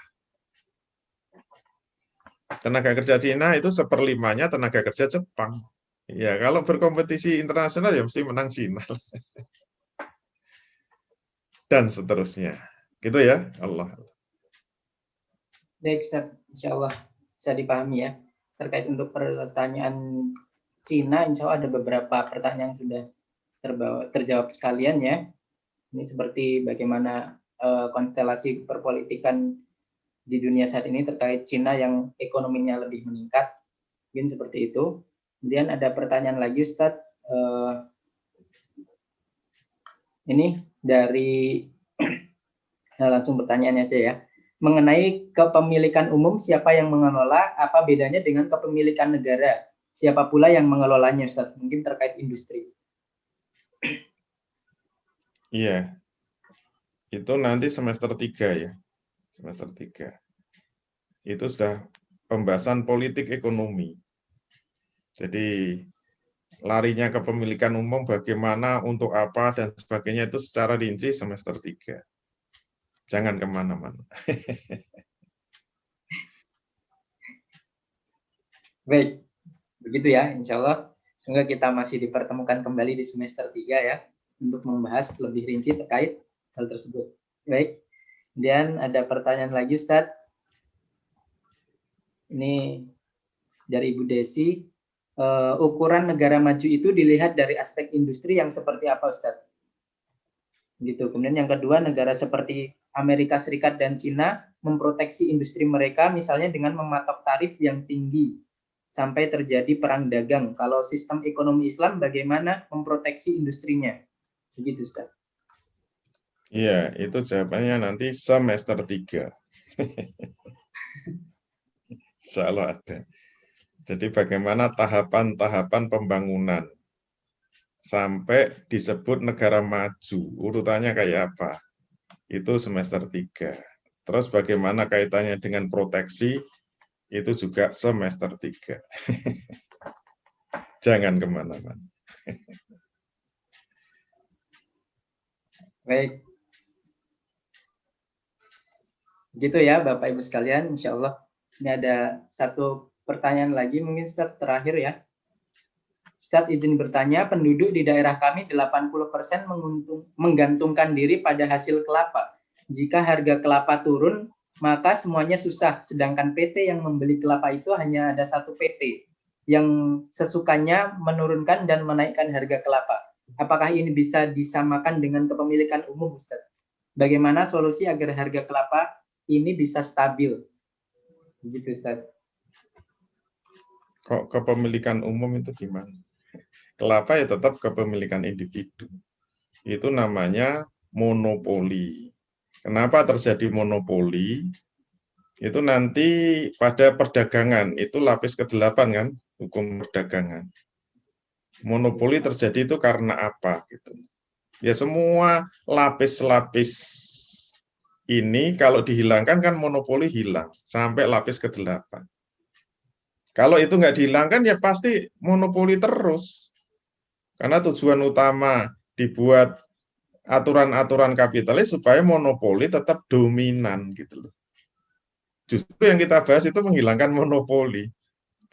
Tenaga kerja Cina itu 1/5-nya tenaga kerja Jepang. Ya, kalau berkompetisi internasional ya mesti menang Cina. Dan seterusnya. Gitu ya, Allah. Baik, Ustaz. Insya Allah bisa dipahami ya. Terkait untuk pertanyaan Cina, insya Allah ada beberapa pertanyaan yang sudah terjawab sekalian ya. Ini seperti bagaimana konstelasi perpolitikan di dunia saat ini terkait Cina yang ekonominya lebih meningkat, mungkin seperti itu. Kemudian ada pertanyaan lagi, Ustadz. Ini dari langsung pertanyaannya saya ya. Mengenai kepemilikan umum, siapa yang mengelola? Apa bedanya dengan kepemilikan negara? siapa pula yang mengelolanya, Ustaz? Mungkin terkait industri. Iya, itu nanti semester 3 ya, semester 3. Itu sudah pembahasan politik ekonomi. Jadi larinya kepemilikan umum bagaimana, untuk apa, dan sebagainya itu secara rinci semester 3. Jangan kemana-mana. Baik, begitu ya, insya Allah. Semoga kita masih dipertemukan kembali di semester 3 ya, untuk membahas lebih rinci terkait hal tersebut. Baik, kemudian ada pertanyaan lagi, Ustaz. Ini dari Ibu Desi. Ukuran negara maju itu dilihat dari aspek industri yang seperti apa, Ustaz? Gitu. Kemudian yang kedua, negara seperti Amerika Serikat dan Cina memproteksi industri mereka misalnya dengan mematok tarif yang tinggi sampai terjadi perang dagang. Kalau sistem ekonomi Islam bagaimana memproteksi industrinya? Begitu, Ustaz. Iya, itu jawabannya nanti semester 3. Insya Allah ada. Jadi bagaimana tahapan-tahapan pembangunan sampai disebut negara maju, urutannya kayak apa? Itu semester 3. Terus bagaimana kaitannya dengan proteksi, itu juga semester 3. Jangan kemana-mana. Baik. Gitu ya Bapak Ibu sekalian, insya Allah. Ini ada satu pertanyaan lagi mungkin Ustaz terakhir ya. Ustaz izin bertanya, penduduk di daerah kami 80% menggantungkan diri pada hasil kelapa. Jika harga kelapa turun, maka semuanya susah. Sedangkan PT yang membeli kelapa itu hanya ada satu PT yang sesukanya menurunkan dan menaikkan harga kelapa. Apakah ini bisa disamakan dengan kepemilikan umum, Ustaz? Bagaimana solusi agar harga kelapa ini bisa stabil? Begitu, Ustaz. Kok kepemilikan umum itu gimana? Kelapa ya tetap kepemilikan individu. Itu namanya monopoli. Kenapa terjadi monopoli? Itu nanti pada perdagangan, itu lapis ke-8 kan, hukum perdagangan. Monopoli terjadi itu karena apa? Gitu. Ya semua lapis-lapis ini kalau dihilangkan kan monopoli hilang, sampai lapis ke-8. Kalau itu nggak dihilangkan ya pasti monopoli terus. Karena tujuan utama dibuat aturan-aturan kapitalis supaya monopoli tetap dominan gitu loh. Justru yang kita bahas itu menghilangkan monopoli.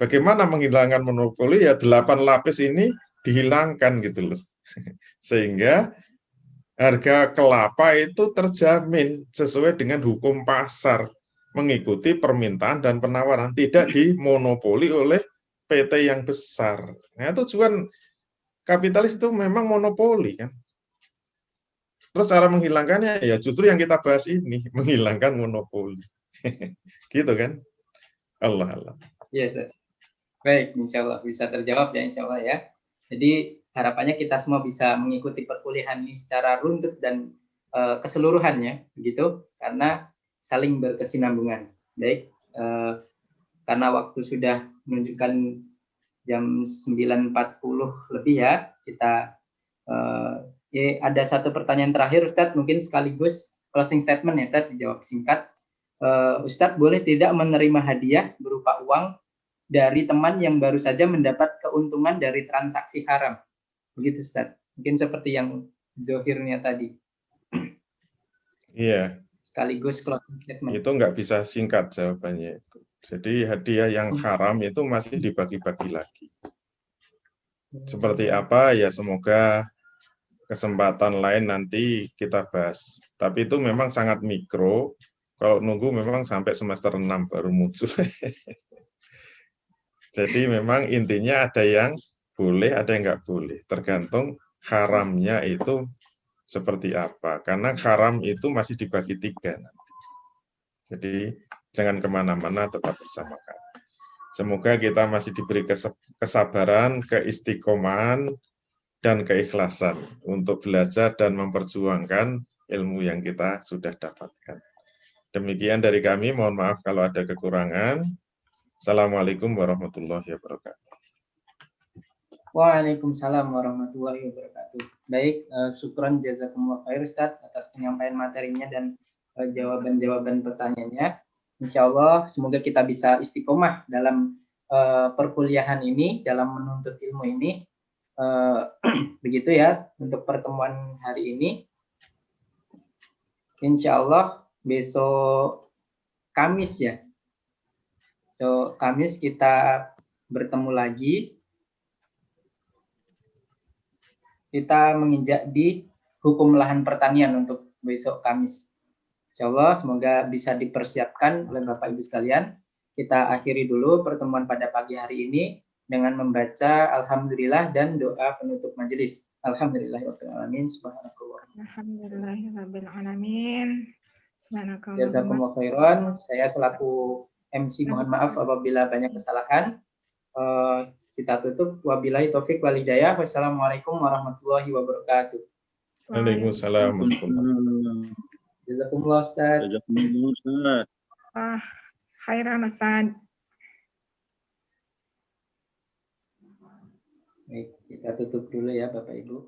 Bagaimana menghilangkan monopoli? Ya 8 lapis ini dihilangkan gitu loh. Sehingga harga kelapa itu terjamin sesuai dengan hukum pasar, mengikuti permintaan dan penawaran, tidak dimonopoli oleh PT yang besar. Nah, tujuan kapitalis itu memang monopoli kan. Terus cara menghilangkannya ya justru yang kita bahas ini, menghilangkan monopoli. Gitu kan? Allah Allah. Yes, sir. Baik, insya Allah bisa terjawab ya, insya Allah ya. Jadi harapannya kita semua bisa mengikuti perkuliahan ini secara runtut dan keseluruhannya, begitu, karena saling berkesinambungan. Baik, karena waktu sudah menunjukkan jam 9.40 lebih ya, kita ada satu pertanyaan terakhir, Ustadz, mungkin sekaligus closing statement ya, Ustadz, dijawab singkat. Ustadz, boleh tidak menerima hadiah berupa uang dari teman yang baru saja mendapat keuntungan dari transaksi haram? Begitu, Ustadz. Mungkin seperti yang zohirnya tadi. Iya. Sekaligus closing statement. Itu nggak bisa singkat jawabannya itu. Jadi hadiah yang haram itu masih dibagi-bagi lagi. Seperti apa ya semoga kesempatan lain nanti kita bahas. Tapi itu memang sangat mikro. Kalau nunggu memang sampai semester 6 baru muncul. Jadi memang intinya ada yang boleh, ada yang nggak boleh. Tergantung haramnya itu seperti apa. Karena haram itu masih dibagi 3 nanti. Jadi jangan kemana-mana, tetap bersama kami. Semoga kita masih diberi kesabaran, keistiqomahan, dan keikhlasan untuk belajar dan memperjuangkan ilmu yang kita sudah dapatkan. Demikian dari kami, mohon maaf kalau ada kekurangan. Assalamualaikum warahmatullahi wabarakatuh. Waalaikumsalam warahmatullahi wabarakatuh. Baik, syukran jazakumullah khair Ustaz atas penyampaian materinya dan jawaban-jawaban pertanyaannya. Insya Allah semoga kita bisa istiqomah dalam perkuliahan ini, dalam menuntut ilmu ini. Begitu ya untuk pertemuan hari ini. Insya Allah besok Kamis ya. So, Kamis kita bertemu lagi. Kita menginjak di hukum lahan pertanian untuk besok Kamis. Insya Allah semoga bisa dipersiapkan oleh Bapak Ibu sekalian. Kita akhiri dulu pertemuan pada pagi hari ini dengan membaca Alhamdulillah dan doa penutup majelis. Alhamdulillahirrahmanirrahim. Subhanakallah. Alhamdulillahirrahmanirrahim. Jazakumullah khairan. Saya selaku MC mohon maaf apabila banyak kesalahan. Kita tutup. Wabillahi taufik wal hidayah. Wassalamualaikum warahmatullahi wabarakatuh. Waalaikumsalam. Jazakumullah Ustaz. Khairan Ustaz. Baik, kita tutup dulu ya Bapak Ibu.